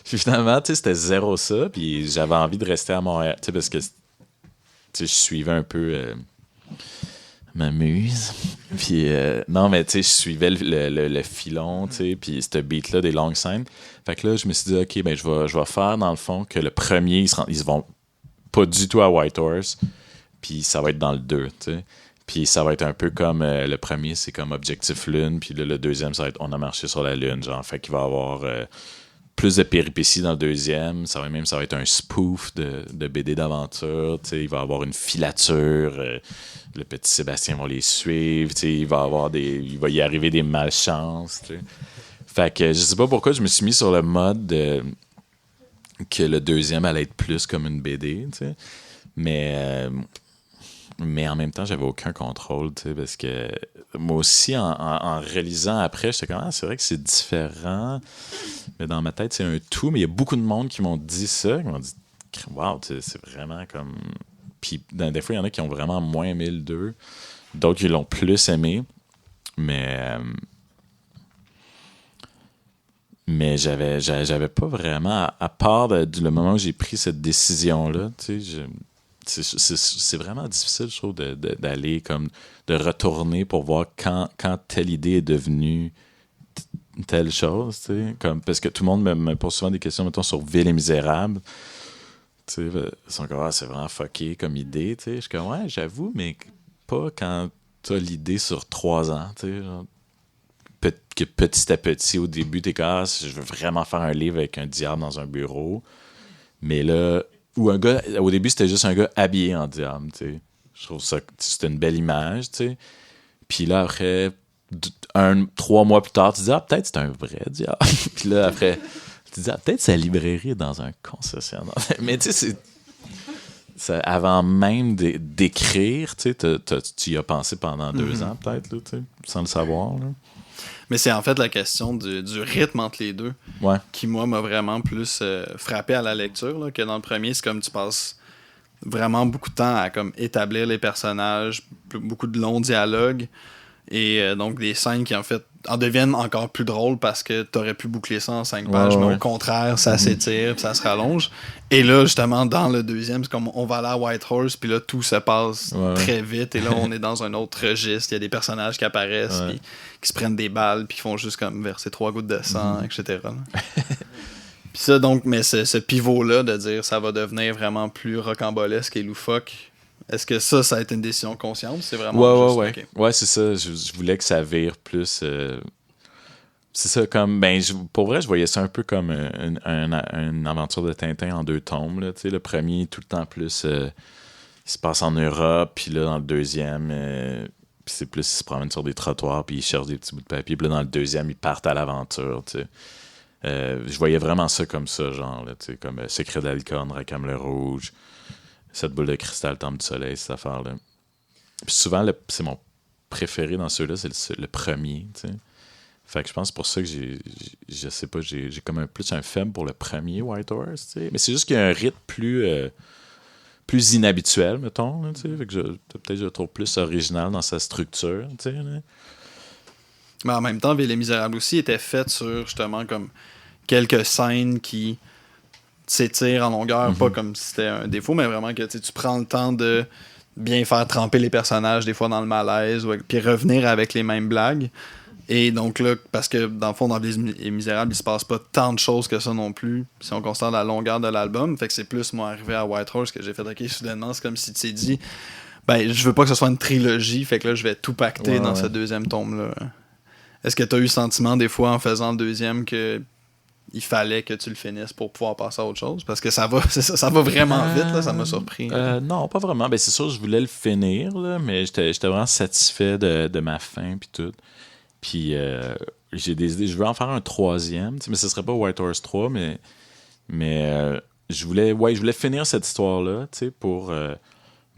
Speaker 3: Puis finalement, tu sais, c'était zéro ça, puis j'avais envie de rester à Montréal, tu sais, parce que, tu sais, je suivais un peu... ma muse. Puis, non, mais tu sais, je suivais le filon, tu sais, puis ce beat-là des longues scènes. Fait que là, je me suis dit, OK, ben, je vais faire, dans le fond, que le premier, ils vont pas du tout à White Horse, puis ça va être dans le 2, tu sais. Puis ça va être un peu comme, le premier, c'est comme Objectif Lune, puis là, le deuxième, ça va être On a marché sur la Lune, genre. Fait qu'il va y avoir plus de péripéties dans le deuxième. Ça va être un spoof de BD d'aventure, tu sais. Il va y avoir une filature... le petit Sébastien va les suivre, il va y arriver des malchances. T'sais. Fait que je sais pas pourquoi je me suis mis sur le mode que le deuxième allait être plus comme une BD, t'sais. Mais Mais en même temps, j'avais aucun contrôle, tu sais, parce que moi aussi, en réalisant après, j'étais comme, c'est vrai que c'est différent. Mais dans ma tête, c'est un tout. Mais il y a beaucoup de monde qui m'ont dit ça, qui m'ont dit, wow, c'est vraiment comme. Puis des fois, il y en a qui ont vraiment moins aimé le 2. D'autres qui l'ont plus aimé. Mais j'avais pas vraiment, à part le moment où j'ai pris cette décision-là, tu sais, c'est vraiment difficile, je trouve, d'aller comme, de retourner pour voir quand telle idée est devenue telle chose, tu sais, comme, parce que tout le monde me pose souvent des questions, mettons, sur Ville et Misérable. Tu sais, ils sont comme, c'est vraiment fucké comme idée, tu sais. Je suis comme, ouais, j'avoue, mais pas quand t'as l'idée sur 3 ans, tu sais, genre, que petit à petit, au début, t'es comme, je veux vraiment faire un livre avec un diable dans un bureau. Mais là, ou un gars, au début, c'était juste un gars habillé en diable, tu sais. Je trouve ça, c'était une belle image, tu sais. Puis là, après, 3 mois plus tard, tu dis, peut-être c'est un vrai diable. Puis là, après, tu dis, peut-être sa librairie est dans un concessionnaire. Mais tu sais, avant même d'écrire, tu sais, tu y as pensé pendant 2 ans, peut-être, là, tu sais, sans le savoir, là.
Speaker 2: Mais c'est en fait la question du rythme entre les deux qui, moi, m'a vraiment plus frappé à la lecture, là, que dans le premier, c'est comme tu passes vraiment beaucoup de temps à comme établir les personnages, beaucoup de longs dialogues, et donc des scènes qui, en fait, en deviennent encore plus drôles parce que t'aurais pu boucler ça en 5 pages, mais au contraire, ça s'étire, puis ça se rallonge. Et là, justement, dans le deuxième, c'est comme on va aller à Whitehorse, puis là, tout se passe très vite, et là, on est dans un autre registre. Il y a des personnages qui apparaissent, puis qui se prennent des balles, puis qui font juste comme verser 3 gouttes de sang, etc. Puis ça, donc, mais ce pivot-là de dire ça va devenir vraiment plus rocambolesque et loufoque, est-ce que ça a été une décision consciente? C'est vraiment juste...
Speaker 3: Okay. Ouais, c'est ça. Je voulais que ça vire plus... c'est ça, comme... pour vrai, je voyais ça un peu comme une aventure de Tintin en 2 tomes. Là, le premier, tout le temps plus... il se passe en Europe, puis là, dans le deuxième... puis c'est plus, ils se promènent sur des trottoirs, puis ils cherchent des petits bouts de papier. Puis là, dans le deuxième, ils partent à l'aventure, tu sais. Je voyais vraiment ça comme ça, genre, là, tu sais, comme Secret de la licorne, Rackham le Rouge... Cette boule de cristal, Temple du Soleil, cette affaire-là. Puis souvent, c'est mon préféré dans ceux-là, c'est le premier, tu sais. Fait que je pense pour ça que je sais pas, j'ai comme plus un faible pour le premier Whitehorse, tu sais. Mais c'est juste qu'il y a un rythme plus inhabituel, mettons, là, tu sais. Fait que peut-être je le trouve plus original dans sa structure, tu sais.
Speaker 2: Mais en même temps, Ville et Misérable aussi était faite sur, justement, comme quelques scènes qui s'étire en longueur, pas comme si c'était un défaut, mais vraiment que tu prends le temps de bien faire tremper les personnages, des fois dans le malaise, puis revenir avec les mêmes blagues. Et donc là, parce que dans le fond, dans Ville et Misérable, il se passe pas tant de choses que ça non plus, si on considère la longueur de l'album. Fait que c'est plus, moi, arrivé à Whitehorse que j'ai fait, ok, soudainement, c'est comme si tu t'es dit, je veux pas que ce soit une trilogie, fait que là, je vais tout pacter dans ce deuxième tome-là. Est-ce que tu as eu le sentiment, des fois, en faisant le deuxième, que il fallait que tu le finisses pour pouvoir passer à autre chose? Parce que ça va vraiment vite, là, ça m'a surpris.
Speaker 3: Non, pas vraiment. C'est sûr, je voulais le finir, là, mais j'étais vraiment satisfait de ma fin puis tout. Puis j'ai des idées. Je veux en faire un 3e, mais ce serait pas Whitehorse 3, mais je voulais finir cette histoire-là, pour...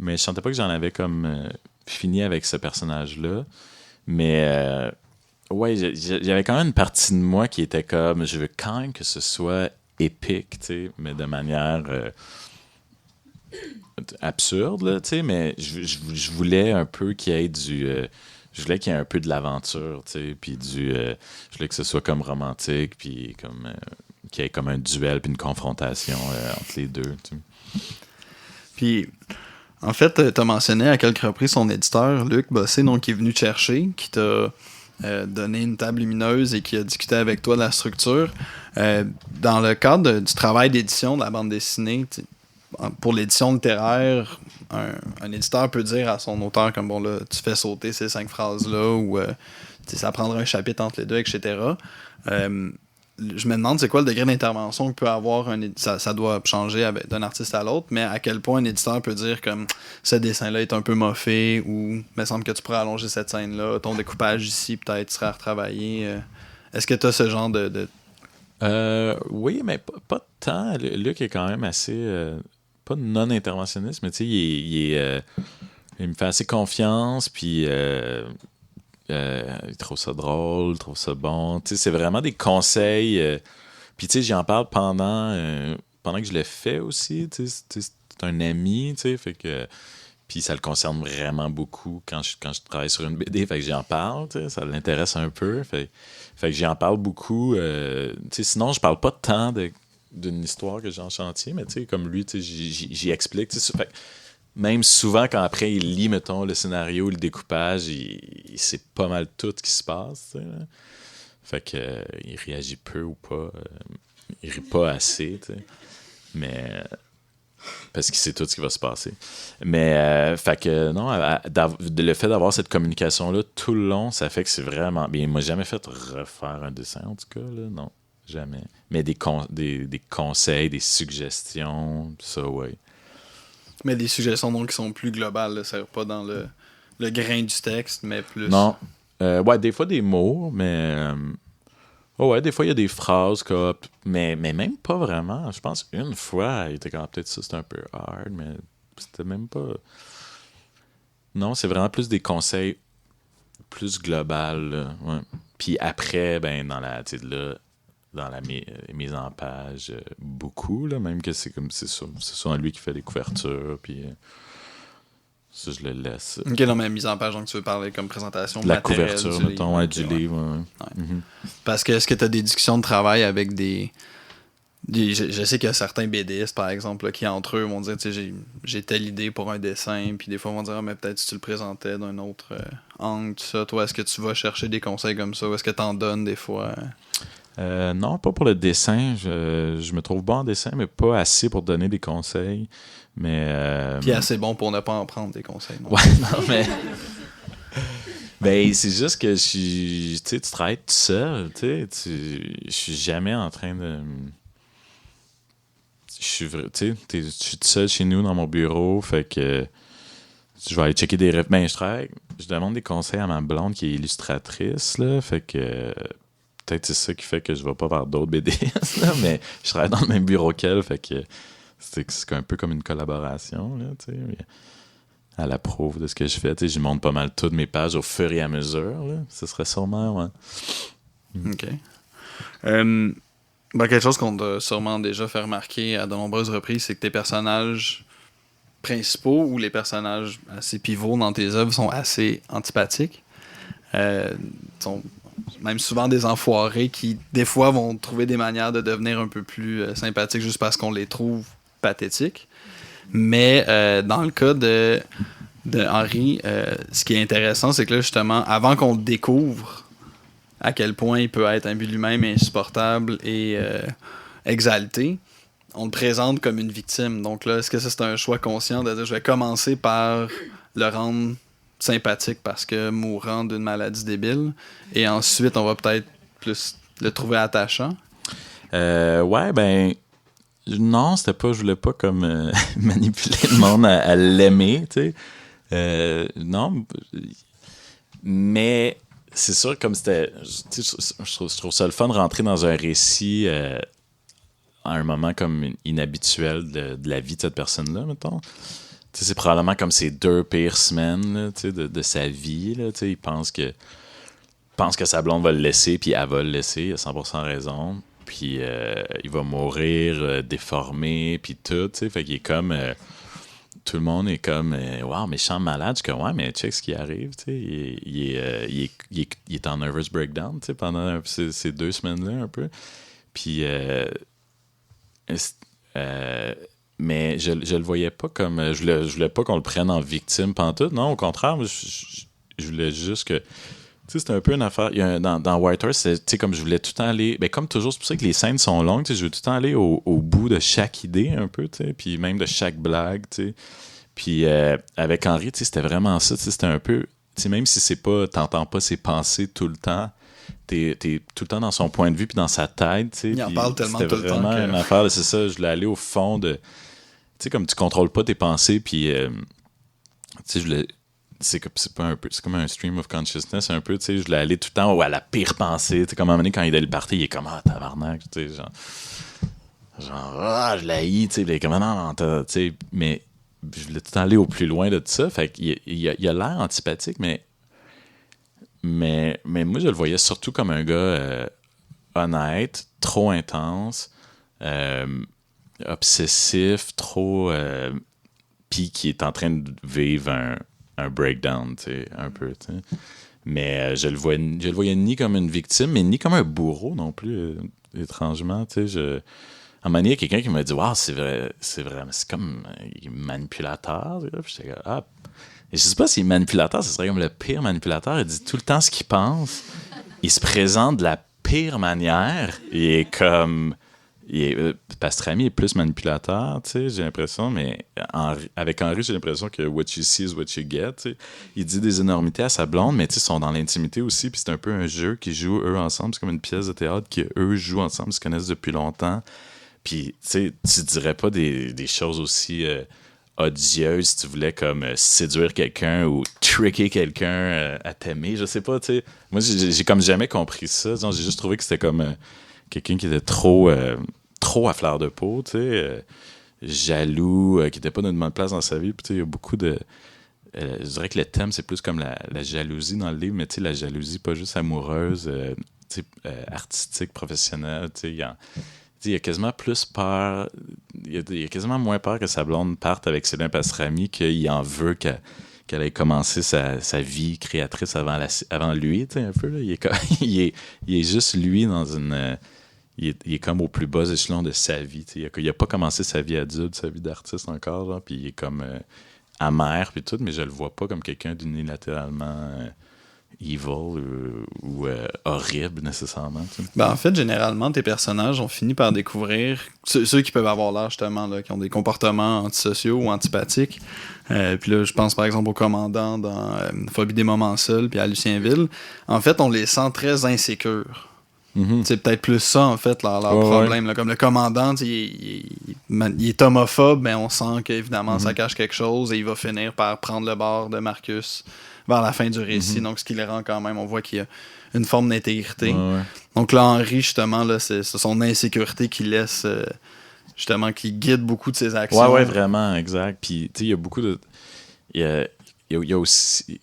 Speaker 3: mais je sentais pas que j'en avais comme fini avec ce personnage-là. Mais... ouais, j'avais quand même une partie de moi qui était comme, je veux quand même que ce soit épique, tu sais, mais de manière absurde, là, tu sais, mais je voulais un peu qu'il y ait je voulais qu'il y ait un peu de l'aventure, tu sais, puis je voulais que ce soit comme romantique, puis comme qu'il y ait comme un duel puis une confrontation entre les deux, tu sais.
Speaker 2: Puis, en fait, t'as mentionné à quelques reprises son éditeur, Luc Bossé, donc, qui est venu te chercher, qui t'a donné une table lumineuse et qui a discuté avec toi de la structure. Dans le cadre du travail d'édition de la bande dessinée, pour l'édition littéraire, un éditeur peut dire à son auteur comme, bon, là, tu fais sauter ces 5 phrases-là, ou ça prendra un chapitre entre les deux, etc. Je me demande c'est quoi le degré d'intervention que peut avoir ça doit changer d'un artiste à l'autre, mais à quel point un éditeur peut dire comme ce dessin-là est un peu moffé, ou il me semble que tu pourrais allonger cette scène-là, ton découpage ici peut-être sera retravaillé. Est-ce que tu as ce genre de...
Speaker 3: Oui, mais pas tant. Luc est quand même assez... pas non-interventionniste, mais tu sais, il il me fait assez confiance, puis il trouve ça drôle, il trouve ça bon. Tu sais, c'est vraiment des conseils. Puis, tu sais, j'en parle pendant que je le fais aussi. Tu sais, c'est un ami, tu sais, fait que... Puis ça le concerne vraiment beaucoup quand je travaille sur une BD, fait que j'en parle, tu sais, ça l'intéresse un peu. Fait que j'en parle beaucoup. Tu sais, sinon, je parle pas tant d'une histoire que j'ai en chantier, mais tu sais, comme lui, tu sais, j'y explique. Tu sais, fait que même souvent, quand après, il lit, mettons, le scénario, le découpage, il sait pas mal tout ce qui se passe, tu sais, là. Fait que il réagit peu ou pas. Il rit pas assez, tu sais. Mais... parce qu'il sait tout ce qui va se passer. Mais, fait que, non, le fait d'avoir cette communication-là tout le long, ça fait que c'est vraiment... Bien, il m'a jamais fait refaire un dessin, en tout cas, là, non, jamais. Mais des conseils, des suggestions, ça, ouais.
Speaker 2: Mais des suggestions, donc, qui sont plus globales, là, ça ne pas dans le grain du texte, mais plus...
Speaker 3: Non. Ouais, des fois, des mots, mais... ouais, des fois, il y a des phrases, quoi, mais même pas vraiment. Je pense une fois, il était comme peut-être ça, c'était un peu hard, mais c'était même pas... Non, c'est vraiment plus des conseils plus global, là, ouais. Puis après, ben, dans la mise en page, beaucoup, là, même que c'est souvent lui qui fait les couvertures, puis ça, je le laisse.
Speaker 2: Ok, non, mais mise en page, donc tu veux parler comme présentation
Speaker 3: la couverture, mettons, ouais, du livre. Ouais.
Speaker 2: Mm-hmm. Parce que est-ce que tu as des discussions de travail avec des je sais qu'il y a certains BDistes, par exemple, là, qui entre eux vont dire, tu sais, j'ai telle idée pour un dessin, puis des fois, ils vont dire, ah, mais peut-être si tu le présentais d'un autre angle, tout ça. Toi, est-ce que tu vas chercher des conseils comme ça, ou est-ce que tu en donnes des fois?
Speaker 3: Non, pas pour le dessin. Je me trouve bon en dessin, mais pas assez pour donner des conseils. Mais
Speaker 2: puis assez bon pour ne pas en prendre des conseils. Non?
Speaker 3: Ouais, non, mais... ben, c'est juste que tu travailles tout seul, tu sais. Je suis jamais en train de... Je suis tout seul chez nous dans mon bureau, fait que je vais aller checker des... Ben, je demande des conseils à ma blonde qui est illustratrice, là, fait que peut-être c'est ça qui fait que je vais pas vers d'autres BDistes, là, mais je travaille dans le même bureau qu'elle, fait que c'est un peu comme une collaboration, là, tu sais. Elle approuve de ce que je fais, tu sais, je monte pas mal toutes mes pages au fur et à mesure, là. Ce serait sûrement, ouais.
Speaker 2: OK. Quelque chose qu'on t'a sûrement déjà fait remarquer à de nombreuses reprises, c'est que tes personnages principaux ou les personnages assez pivots dans tes œuvres sont assez antipathiques. Sont même souvent des enfoirés qui, des fois, vont trouver des manières de devenir un peu plus sympathiques juste parce qu'on les trouve pathétiques. Mais dans le cas de Henri, ce qui est intéressant, c'est que là, justement, avant qu'on le découvre, à quel point il peut être imbu de lui-même, insupportable et exalté, on le présente comme une victime. Donc là, est-ce que ça, c'est un choix conscient de dire je vais commencer par le rendre sympathique parce que mourant d'une maladie débile, et ensuite on va peut-être plus le trouver attachant?
Speaker 3: Ouais, ben non, c'était pas, je voulais pas comme manipuler le monde à l'aimer, tu sais. Non, mais c'est sûr, comme c'était... Je trouve ça le fun de rentrer dans un récit à un moment comme inhabituel de la vie de cette personne-là, mettons. T'sais, c'est probablement comme ses 2 pires semaines là, de sa vie. Là, il pense que sa blonde va le laisser, puis elle va le laisser, il a 100% raison. Puis il va mourir déformé, puis tout. Fait qu'il est comme... tout le monde est comme wow, méchant malade. Je suis comme ouais, mais check ce qui arrive, tu sais. Il est en nervous breakdown, tu sais, pendant ces 2 semaines-là un peu. Puis mais je le voyais pas comme je voulais pas qu'on le prenne en victime pantoute. Non, au contraire, je voulais juste que tu sais, c'était un peu une affaire. Dans Whitehorse, tu sais, comme je voulais tout le temps aller. Ben, comme toujours, c'est pour ça que les scènes sont longues. Tu sais, je veux tout le temps aller au bout de chaque idée, un peu, tu sais, puis même de chaque blague, tu sais. Puis avec Henri, tu sais, c'était vraiment ça. Tu sais, c'était un peu. Tu sais, même si c'est pas. T'entends pas ses pensées tout le temps, t'es tout le temps dans son point de vue puis dans sa tête, tu sais.
Speaker 2: Il en parle tellement tout le temps.
Speaker 3: C'était vraiment une affaire, c'est ça. Je voulais aller au fond de. Tu sais, comme tu contrôles pas tes pensées, puis. Tu sais, je voulais. C'est pas un peu, c'est comme un stream of consciousness un peu, tu sais, je voulais aller tout le temps à la pire pensée, tu sais, comme à un moment donné, quand il est le party, il est comme tabarnak, tu sais, genre je l'haïs, tu sais, il est comme non, tu sais, mais je voulais tout aller au plus loin de ça. Fait qu'il il a l'air antipathique, mais moi, je le voyais surtout comme un gars honnête, trop intense, obsessif, trop... puis qui est en train de vivre un breakdown, tu sais, un peu, tu sais. Mais je le voyais ni comme une victime, mais ni comme un bourreau non plus, étrangement, tu sais. À un moment donné, il y a quelqu'un qui m'a dit « Wow, c'est vrai, mais c'est comme il est manipulateur. » Puis j'étais comme « Ah... » Et je sais pas s'il est manipulateur, ce serait comme le pire manipulateur. Il dit tout le temps ce qu'il pense. Il se présente de la pire manière. Il est comme... Pastrami est plus manipulateur, tu sais, j'ai l'impression, mais avec Henri, j'ai l'impression que what you see is what you get, tu sais. Il dit des énormités à sa blonde, mais tu sais, ils sont dans l'intimité aussi, puis c'est un peu un jeu qu'ils jouent eux ensemble, c'est comme une pièce de théâtre qu'eux jouent ensemble, ils se connaissent depuis longtemps, puis tu sais, tu dirais pas des choses aussi odieuses si tu voulais comme séduire quelqu'un ou tricker quelqu'un à t'aimer, je sais pas, tu sais. Moi, j'ai comme jamais compris ça, genre, j'ai juste trouvé que c'était comme quelqu'un qui était trop à fleur de peau, tu sais, jaloux, qui n'était pas dans une bonne place dans sa vie. Puis, tu sais, il y a beaucoup de... je dirais que le thème, c'est plus comme la jalousie dans le livre, mais tu sais, la jalousie pas juste amoureuse, tu sais, artistique, professionnelle, tu sais, il y a quasiment plus peur, il y a quasiment moins peur que sa blonde parte avec Céline Pastrami qu'il en veut qu'elle ait commencé sa vie créatrice avant lui, tu sais, un peu, là. Il est juste lui dans une... Il est comme au plus bas échelon de sa vie. Il n'a pas commencé sa vie adulte, sa vie d'artiste encore, genre, puis il est comme amer puis tout, mais je le vois pas comme quelqu'un d'unilatéralement evil ou horrible nécessairement.
Speaker 2: Ben, en fait, généralement, tes personnages ont fini par découvrir ceux qui peuvent avoir l'air justement, là, qui ont des comportements antisociaux ou antipathiques. Puis là, je pense par exemple au commandant dans Phobie des moments seuls, puis à Lucienville. En fait, on les sent très insécures. Mm-hmm. C'est peut-être plus ça, en fait, leur problème. Là. Comme le commandant, il est homophobe, mais on sent qu'évidemment, ça cache quelque chose et il va finir par prendre le bord de Marcus vers la fin du récit. Mm-hmm. Donc, ce qui le rend quand même, on voit qu'il y a une forme d'intégrité. Donc là, Henri, justement, là, c'est son insécurité qui laisse... justement, qui guide beaucoup de ses actions.
Speaker 3: Ouais, vraiment, exact. Puis, tu sais, il y a beaucoup de... Il y a aussi...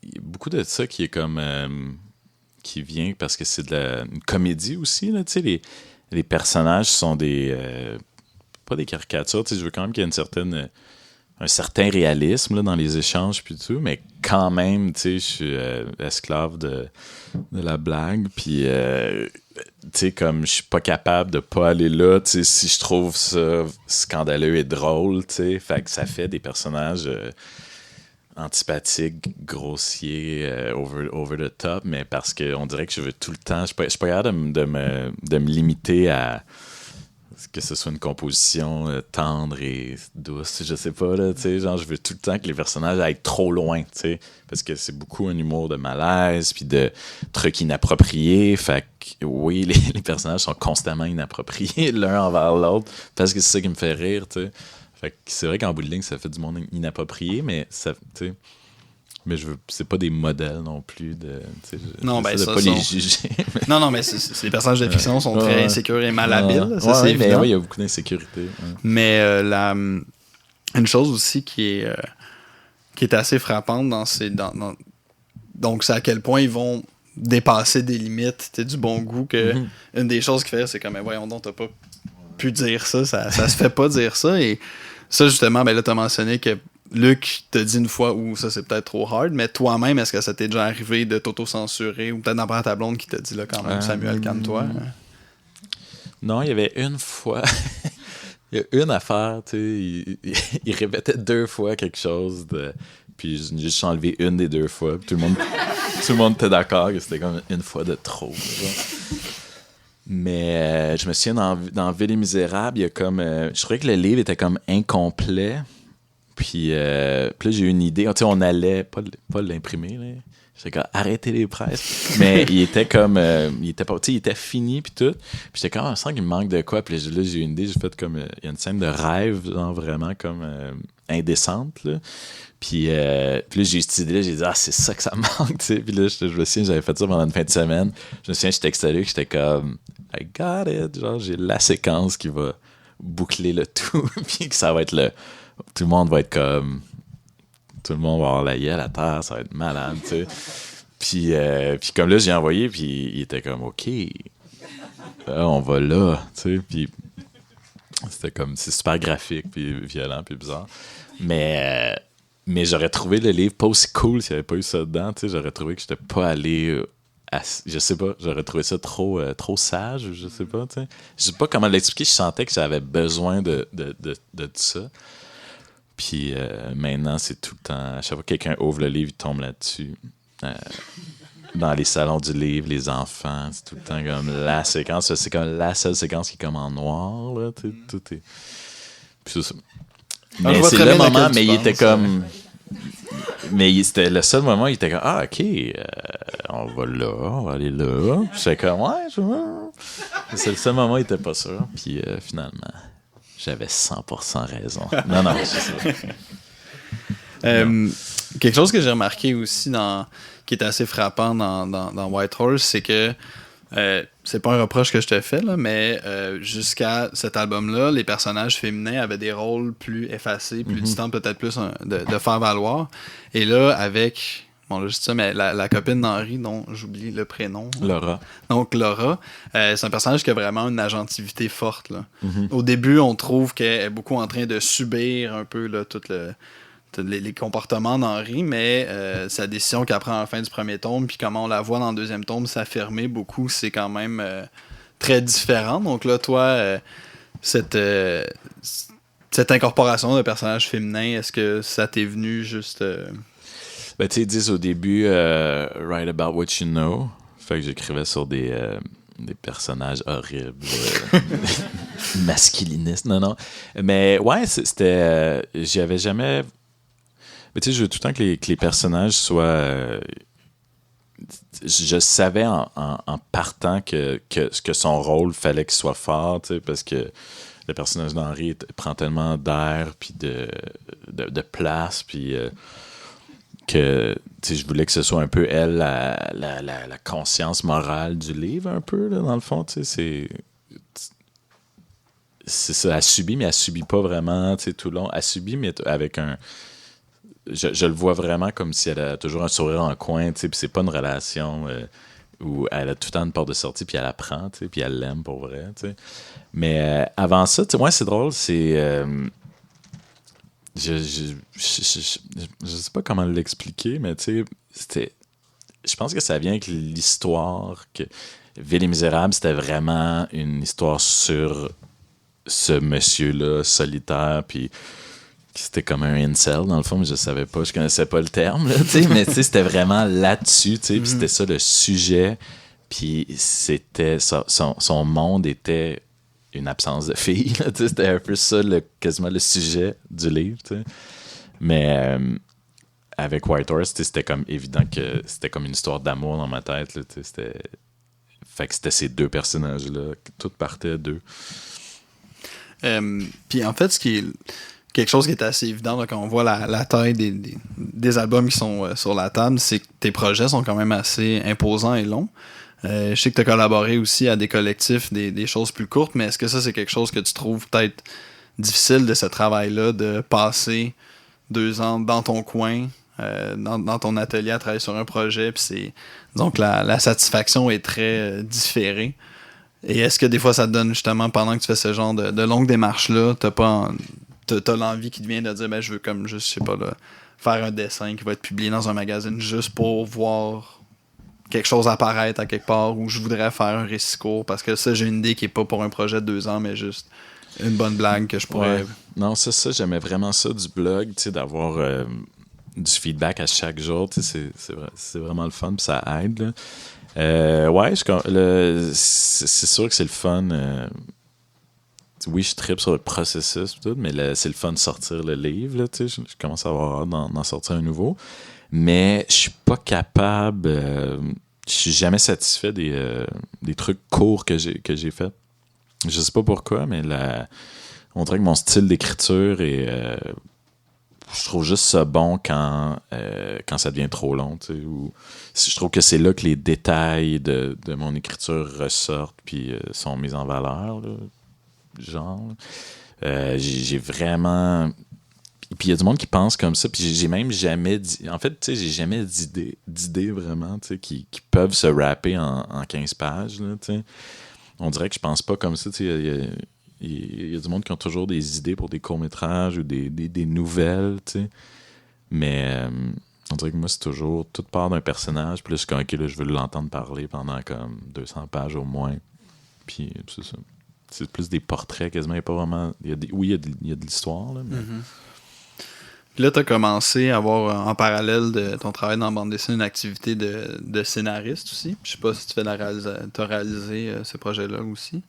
Speaker 3: Il y a beaucoup de ça qui est comme... qui vient parce que c'est une comédie aussi, là, tu sais, les personnages sont des... pas des caricatures, tu sais, je veux quand même qu'il y ait un certain réalisme là, dans les échanges puis tout, mais quand même, tu sais, je suis esclave de la blague, puis tu sais, comme je suis pas capable de pas aller là, tu sais, si je trouve ça scandaleux et drôle, tu sais, fait que ça fait des personnages antipathiques, grossiers, over the top, mais parce qu'on dirait que je veux tout le temps, je suis pas capable de me limiter à que ce soit une composition tendre et douce, je sais pas, là, tu sais, genre, je veux tout le temps que les personnages aillent trop loin, tu sais, parce que c'est beaucoup un humour de malaise, puis de trucs inappropriés, fait que, oui, les personnages sont constamment inappropriés l'un envers l'autre, parce que c'est ça qui me fait rire, tu sais, fait que c'est vrai qu'en bout de ligne, ça fait du monde inapproprié, mais ça, tu sais, mais c'est pas des modèles non plus de.
Speaker 2: Non, ben ça.
Speaker 3: Pas les juger.
Speaker 2: Non, mais les personnages de fiction sont très insécures et malhabiles. Ça, c'est évident.
Speaker 3: Mais il y a beaucoup d'insécurité. Ouais.
Speaker 2: Mais une chose aussi qui est assez frappante dans ces. Donc, c'est à quel point ils vont dépasser des limites du bon goût. Que une des choses qu'il fait, c'est comme, voyons donc, t'as pas pu dire ça. Ça se fait pas dire ça. Et ça, justement, ben là, t'as mentionné que Luc te dit une fois où ça c'est peut-être trop hard, mais toi-même, est-ce que ça t'est déjà arrivé de t'auto-censurer ou peut-être d'en parler à ta blonde qui t'a dit là quand même, Samuel, calme-toi? Non,
Speaker 3: il y avait une fois, il y a une affaire, tu sais, il répétait 2 fois quelque chose, puis j'ai juste enlevé une des 2 fois, puis tout le monde était d'accord que c'était comme une fois de trop. Mais je me souviens dans Ville et Misérable, il y a comme, je trouvais que le livre était comme incomplet. Puis là, j'ai eu une idée. Tu sais, on allait pas l'imprimer, là. J'étais comme, arrêtez les presses. Mais il était comme, il était fini, puis tout. Puis j'étais comme, on sent qu'il me manque de quoi. Puis là, j'ai eu une idée. J'ai fait comme, il y a une scène de rêve, genre, vraiment comme indécente, là. Puis là, j'ai eu cette idée-là. J'ai dit, c'est ça que ça me manque, tu sais. Puis là, je me souviens, j'avais fait ça pendant une fin de semaine. Je me souviens, j'étais extérieur, j'étais comme, I got it. Genre, j'ai la séquence qui va boucler le tout. Puis que ça va être tout le monde va être comme... Tout le monde va avoir la gueule à terre, ça va être malade, tu sais. Puis comme là, j'ai envoyé, puis il était comme, OK, là, on va là, tu sais. Puis c'était comme, c'est super graphique, puis violent, puis bizarre. Mais j'aurais trouvé le livre pas aussi cool s'il n'y avait pas eu ça dedans, tu sais. J'aurais trouvé que j'étais pas allé... je sais pas, j'aurais trouvé ça trop sage, je sais pas, tu sais. Je sais pas comment l'expliquer, je sentais que j'avais besoin de tout ça. Puis maintenant, c'est tout le temps... À chaque fois que quelqu'un ouvre le livre, il tombe là-dessus. Dans les salons du livre, les enfants, c'est tout le temps comme la séquence. C'est comme la seule séquence qui est comme en noir, là. Tout est... Puis c'est ça. Mais c'est le moment, mais il était comme... Mais c'était le seul moment où il était comme, ah, OK, on va là, on va aller là. Puis j'étais comme, ouais, je veux. C'est le seul moment où il était pas sûr. Puis finalement... J'avais 100% raison. Non, je sais.
Speaker 2: Quelque chose que j'ai remarqué aussi qui est assez frappant dans Whitehorse, c'est que c'est pas un reproche que je te fais, là, mais jusqu'à cet album-là, les personnages féminins avaient des rôles plus effacés, plus distants, peut-être plus de faire valoir. Et là, avec... Bon, là, je dis ça, mais la copine d'Henri, dont j'oublie le prénom.
Speaker 3: Laura.
Speaker 2: Donc, Laura, c'est un personnage qui a vraiment une agentivité forte. Là. Au début, on trouve qu'elle est beaucoup en train de subir un peu là, tous les comportements d'Henri, mais sa décision qu'elle prend à la fin du premier tome, puis comment on la voit dans le deuxième tome s'affirmer beaucoup, c'est quand même très différent. Donc là, toi, cette incorporation de personnages féminins, est-ce que ça t'est venu juste...
Speaker 3: Ben, tu sais, ils disent au début write about what you know. Fait que j'écrivais sur des personnages horribles, masculinistes. Non. Mais ouais, c'était. J'avais jamais. Mais tu sais, je veux tout le temps que les personnages soient. Je savais en partant que son rôle fallait qu'il soit fort, tu sais, parce que le personnage d'Henri prend tellement d'air, puis de place, puis. Que je voulais que ce soit un peu elle la conscience morale du livre un peu là, dans le fond, tu sais, c'est ça, elle subit mais elle subit pas vraiment, tu sais, tout le long, elle subit mais avec un je le vois vraiment comme si elle a toujours un sourire en coin, tu sais, puis c'est pas une relation où elle a tout le temps une porte de sortie puis elle apprend, tu sais, puis elle l'aime pour vrai, tu sais. Mais avant ça, tu sais, moi c'est drôle, c'est je sais pas comment l'expliquer, mais tu sais, je pense que ça vient avec l'histoire que Ville et Misérable, c'était vraiment une histoire sur ce monsieur-là solitaire, puis c'était comme un incel dans le fond, mais je savais pas, je connaissais pas le terme, là, mais c'était vraiment là-dessus, puis c'était ça le sujet, puis c'était son monde était une absence de filles. C'était un peu ça, quasiment le sujet du livre. T'sais. Mais avec Whitehorse, c'était comme évident que c'était comme une histoire d'amour dans ma tête. Là, fait que c'était ces deux personnages-là. Tout partait d'eux.
Speaker 2: Puis en fait, ce qui est quelque chose qui est assez évident là, quand on voit la taille des albums qui sont sur la table, c'est que tes projets sont quand même assez imposants et longs. Je sais que tu as collaboré aussi à des collectifs, des choses plus courtes, mais est-ce que ça, c'est quelque chose que tu trouves peut-être difficile de ce travail-là, de passer 2 ans dans ton coin, dans ton atelier à travailler sur un projet, puis donc la satisfaction est très différée. Et est-ce que des fois, ça te donne justement, pendant que tu fais ce genre de longue démarche-là, t'as l'envie qui te vient de dire, ben, je veux comme juste, je sais pas, là, faire un dessin qui va être publié dans un magazine juste pour voir quelque chose apparaître à quelque part, où je voudrais faire un récit court, parce que ça, j'ai une idée qui est pas pour un projet de 2 ans, mais juste une bonne blague que je pourrais...
Speaker 3: Ouais. Non, ça, j'aimais vraiment ça du blog, tu sais, d'avoir du feedback à chaque jour, tu sais, c'est vraiment le fun, puis ça aide, là. Ouais, c'est sûr que c'est le fun. Oui, je trippe sur le processus, tout, mais c'est le fun de sortir le livre, là, tu sais, je commence à avoir hâte d'en sortir un nouveau. Mais je suis pas capable. Je suis jamais satisfait des trucs courts que j'ai fait. Je sais pas pourquoi, mais on dirait que mon style d'écriture est. Je trouve juste ça bon quand ça devient trop long. Tu sais, je trouve que c'est là que les détails de mon écriture ressortent puis sont mis en valeur. Là, genre. J'ai vraiment. Puis il y a du monde qui pense comme ça, puis j'ai même jamais dit... En fait, tu sais, j'ai jamais d'idées vraiment, tu sais, qui peuvent se rapper en 15 pages, là, tu sais. On dirait que je pense pas comme ça, tu sais. Il y a du monde qui ont toujours des idées pour des courts-métrages ou des nouvelles, tu sais. Mais on dirait que moi, c'est toujours... Toute part d'un personnage, plus qu'un, OK, là, je veux l'entendre parler pendant comme 200 pages au moins. Puis c'est ça. C'est plus des portraits, quasiment. Il n'y a pas vraiment... Oui, il y a de l'histoire, là, mais...
Speaker 2: Puis là, tu as commencé à avoir en parallèle de ton travail dans la bande dessinée une activité de scénariste aussi. Je sais pas si tu fais t'as réalisé ce projet-là aussi.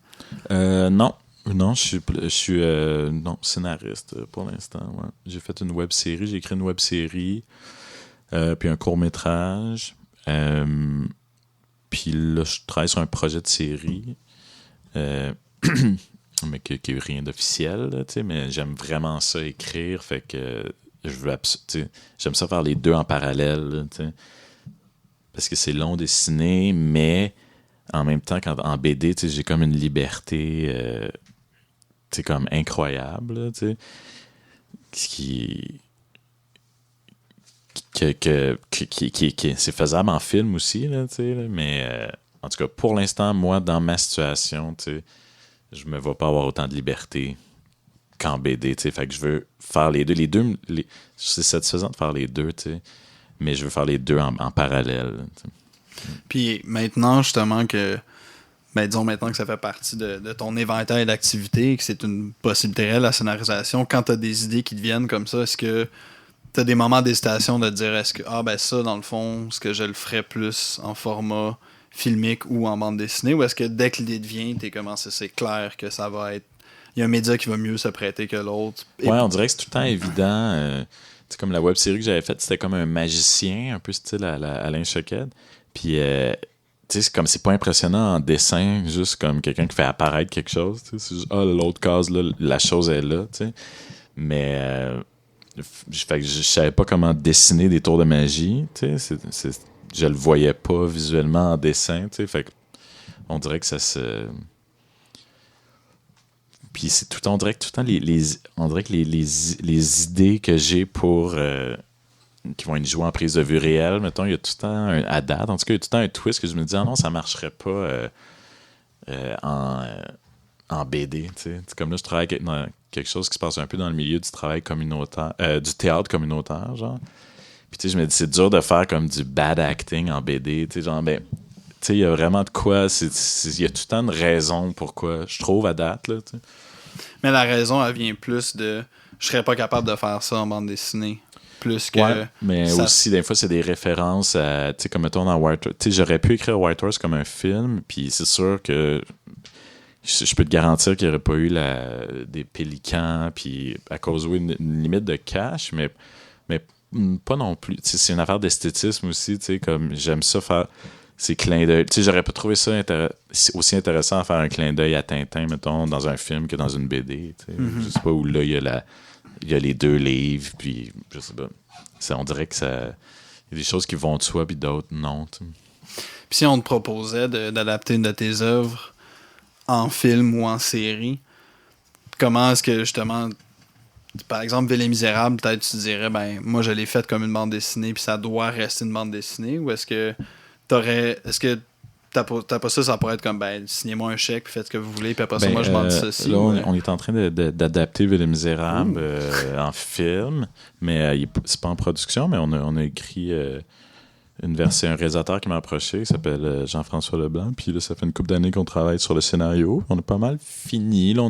Speaker 3: Non. Non, je suis non, scénariste pour l'instant. Ouais. J'ai fait une web-série. J'ai écrit une web-série, puis un court-métrage. Puis là, je travaille sur un projet de série. Mais qui n'a rien d'officiel, là, mais j'aime vraiment ça écrire, fait que j'aime ça faire les deux en parallèle, là, parce que c'est long dessiné, mais en même temps, quand en BD, j'ai comme une liberté comme incroyable, là, qui c'est faisable en film aussi, là, mais en tout cas, pour l'instant, moi, dans ma situation, je me vois pas avoir autant de liberté qu'en BD, fait que je veux faire les deux. C'est satisfaisant de faire les deux, mais je veux faire les deux en parallèle.
Speaker 2: Puis maintenant, justement, disons maintenant que ça fait partie de ton éventail d'activités, que c'est une possibilité réelle, la scénarisation, quand tu as des idées qui te viennent comme ça, est-ce que tu as des moments d'hésitation de te dire, est-ce que, ça, dans le fond, est-ce que je le ferais plus en format filmique ou en bande dessinée, ou est-ce que dès que l'idée te vient, t'es comme, c'est clair que ça va être... Il y a un média qui va mieux se prêter que l'autre.
Speaker 3: Ouais, on dirait que c'est tout le temps évident. C'est comme la web-série que j'avais faite, c'était comme un magicien, un peu style à Alain Choquette. Puis, c'est pas impressionnant en dessin, juste comme quelqu'un qui fait apparaître quelque chose. C'est juste, l'autre case, là, la chose est là. T'sais. Mais, fait que je savais pas comment dessiner des tours de magie. Je le voyais pas visuellement en dessin. Fait que, on dirait que ça se... Puis c'est tout le temps, on dirait que tout le temps les idées que j'ai pour qui vont être jouées en prise de vue réelle, mettons, il y a tout le temps à date, en tout cas, il y a tout le temps un twist que je me dis, non, ça marcherait pas en BD, tu sais. Comme là, je travaille dans quelque chose qui se passe un peu dans le milieu du travail communautaire, du théâtre communautaire, genre. Puis tu sais, je me dis, c'est dur de faire comme du bad acting en BD, tu sais, genre, tu sais, il y a vraiment de quoi, il y a tout le temps une raison pourquoi, je trouve, à date, là, tu sais.
Speaker 2: Mais la raison, elle vient plus de... Je serais pas capable de faire ça en bande dessinée. Plus que...
Speaker 3: Ouais, mais aussi, des fois, c'est des références à... Tu sais, comme mettons dans White Horse. Tu sais, j'aurais pu écrire White Horse comme un film, puis c'est sûr que je peux te garantir qu'il n'y aurait pas eu des pélicans, puis à cause d'une limite de cash, mais pas non plus. Tu sais, c'est une affaire d'esthétisme aussi, tu sais, comme j'aime ça faire... C'est clin d'œil. Tu sais, j'aurais pas trouvé ça aussi intéressant à faire un clin d'œil à Tintin, mettons, dans un film que dans une BD. Tu sais. Je sais pas où là, il y a les deux livres, puis je sais pas. On dirait que ça. Il y a des choses qui vont de soi, puis d'autres non. Tu sais.
Speaker 2: Puis si on te proposait d'adapter une de tes œuvres en film ou en série, comment est-ce que justement. Par exemple, Ville et Misérable, peut-être tu dirais, moi je l'ai faite comme une bande dessinée, puis ça doit rester une bande dessinée, ou est-ce que t'as pas ça pourrait être comme, signez-moi un chèque, puis faites ce que vous voulez, puis après ça, moi, je m'en dis ceci.
Speaker 3: Là, on est en train d'adapter Ville et Misérable en film, mais c'est pas en production, mais on a écrit un réalisateur qui m'a approché, qui s'appelle Jean-François Leblanc, puis là, ça fait une couple d'années qu'on travaille sur le scénario. On a pas mal fini, là,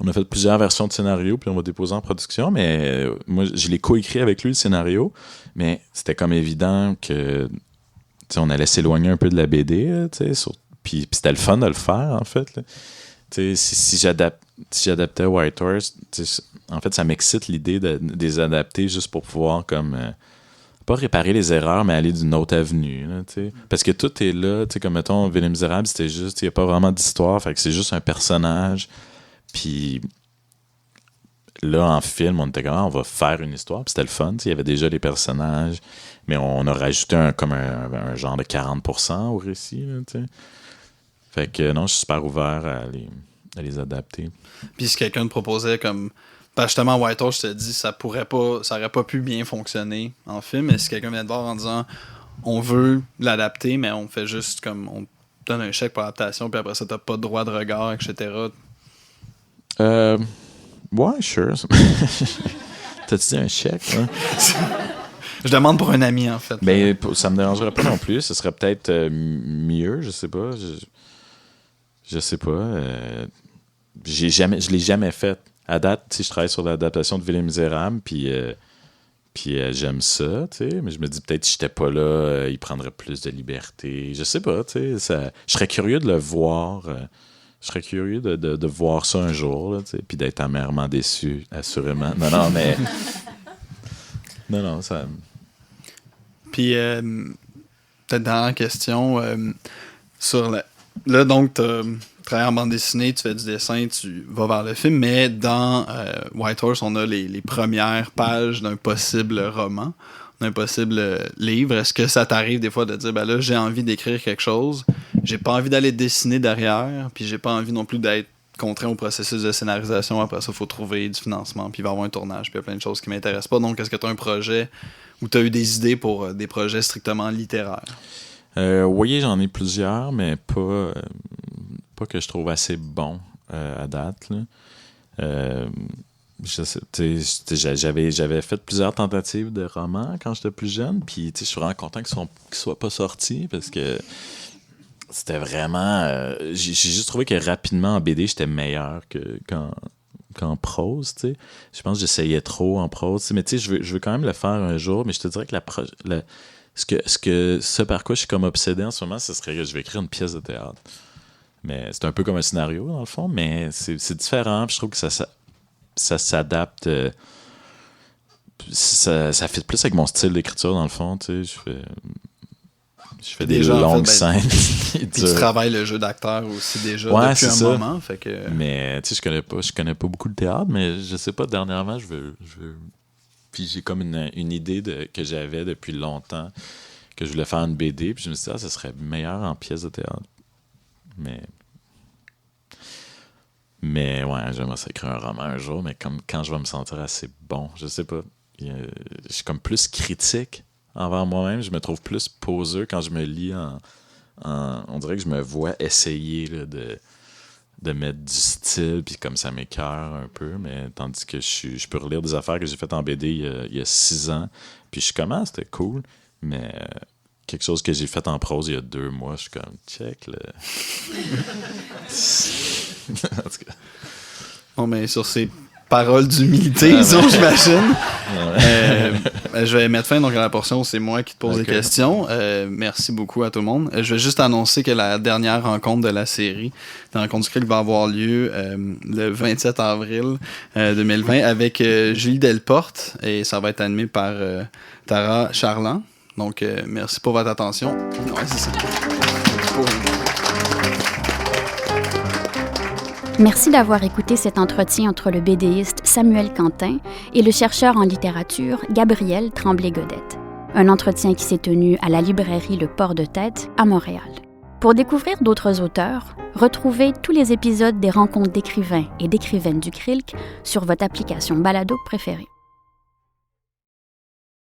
Speaker 3: on a fait plusieurs versions de scénario, puis on va déposer en production, mais moi, je l'ai coécrit avec lui, le scénario, mais c'était comme évident que t'sais, on allait s'éloigner un peu de la BD, puis c'était le fun de le faire, en fait. Là. Si j'adaptais White Horse, en fait, ça m'excite l'idée de les adapter juste pour pouvoir, comme, pas réparer les erreurs, mais aller d'une autre avenue. Là, parce que tout est là, comme, mettons, Ville et Misérable, c'était juste, il n'y a pas vraiment d'histoire, fait que c'est juste un personnage, puis là, en film, on était comme, on va faire une histoire, puis c'était le fun, il y avait déjà les personnages, mais on a rajouté un genre de 40% au récit. Là, fait que non, je suis super ouvert à les adapter.
Speaker 2: Puis si quelqu'un te proposait comme justement, Whitehorse, je te dis, ça aurait pas pu bien fonctionner en film. Mais si quelqu'un vient de voir en disant on veut l'adapter, mais on fait juste comme on donne un chèque pour l'adaptation, puis après ça, t'as pas de droit de regard, etc.
Speaker 3: Ouais, sure. T'as-tu dit un chèque? Hein?
Speaker 2: Je demande pour un ami, en fait.
Speaker 3: Mais ça me dérangerait pas non plus. Ce serait peut-être mieux, je sais pas. Je sais pas. Je l'ai jamais fait. À date, je travaille sur l'adaptation de Ville et Misérable, puis j'aime ça, tu sais. Mais je me dis peut-être si j'étais pas là, il prendrait plus de liberté. Je sais pas, tu sais. Je serais curieux de le voir. Je serais curieux de voir ça un jour, là, puis d'être amèrement déçu, assurément. Non, mais... non, ça...
Speaker 2: Puis, peut-être dernière question, sur là, donc, tu travailles en bande dessinée, tu fais du dessin, tu vas vers le film, mais dans Whitehorse, on a les premières pages d'un possible roman, d'un possible livre. Est-ce que ça t'arrive des fois de dire, ben là, j'ai envie d'écrire quelque chose, j'ai pas envie d'aller dessiner derrière, puis j'ai pas envie non plus d'être contraint au processus de scénarisation. Après ça, il faut trouver du financement, puis il va y avoir un tournage, puis il y a plein de choses qui m'intéressent pas. Donc, est-ce que tu as un projet où tu as eu des idées pour des projets strictement littéraires?
Speaker 3: Oui, j'en ai plusieurs, mais pas que je trouve assez bons à date, là. J'avais fait plusieurs tentatives de romans quand j'étais plus jeune, puis je suis vraiment content qu'ils soient pas sortis, parce que c'était vraiment... j'ai juste trouvé que rapidement en BD, j'étais meilleur qu'en prose, tu sais. Je pense que j'essayais trop en prose, mais tu sais, je veux quand même le faire un jour, mais je te dirais que ce par quoi je suis comme obsédé en ce moment, ce serait que je vais écrire une pièce de théâtre. Mais c'est un peu comme un scénario, dans le fond, mais c'est différent, puis je trouve que ça s'adapte... ça fit plus avec mon style d'écriture, dans le fond, tu sais. Je fais des longues scènes.
Speaker 2: Puis tu travailles le jeu d'acteur aussi déjà depuis un moment. Fait que...
Speaker 3: Mais tu sais, je connais pas beaucoup de théâtre, mais je sais pas, dernièrement, je veux... Puis j'ai comme une idée que j'avais depuis longtemps, que je voulais faire une BD, puis je me suis dit, ça serait meilleur en pièce de théâtre. Mais ouais, j'aimerais ça écrire un roman un jour, mais comme quand je vais me sentir assez bon, je sais pas. Je suis comme plus critique envers moi-même, je me trouve plus poseux quand je me lis on dirait que je me vois essayer là, de mettre du style, puis comme ça m'écoeure un peu, mais tandis que je peux relire des affaires que j'ai faites en BD il y a 6 ans, puis je suis comme, c'était cool, mais quelque chose que j'ai fait en prose il y a 2 mois, je suis comme, check, là. En tout cas.
Speaker 2: Bon, mais sur ces paroles d'humilité, j'imagine. Je vais mettre fin donc, à la portion où c'est moi qui te pose des questions. Merci beaucoup à tout le monde. Je vais juste annoncer que la dernière rencontre de la série, la rencontre du Krill, va avoir lieu le 27 avril 2020 avec Julie Delporte, et ça va être animé par Tara Charland. Donc, merci pour votre attention. Ouais, c'est ça.
Speaker 1: Merci d'avoir écouté cet entretien entre le BDiste Samuel Quentin et le chercheur en littérature Gabriel Tremblay-Godette. Un entretien qui s'est tenu à la librairie Le Port de Tête à Montréal. Pour découvrir d'autres auteurs, retrouvez tous les épisodes des rencontres d'écrivains et d'écrivaines du CRILC sur votre application balado préférée.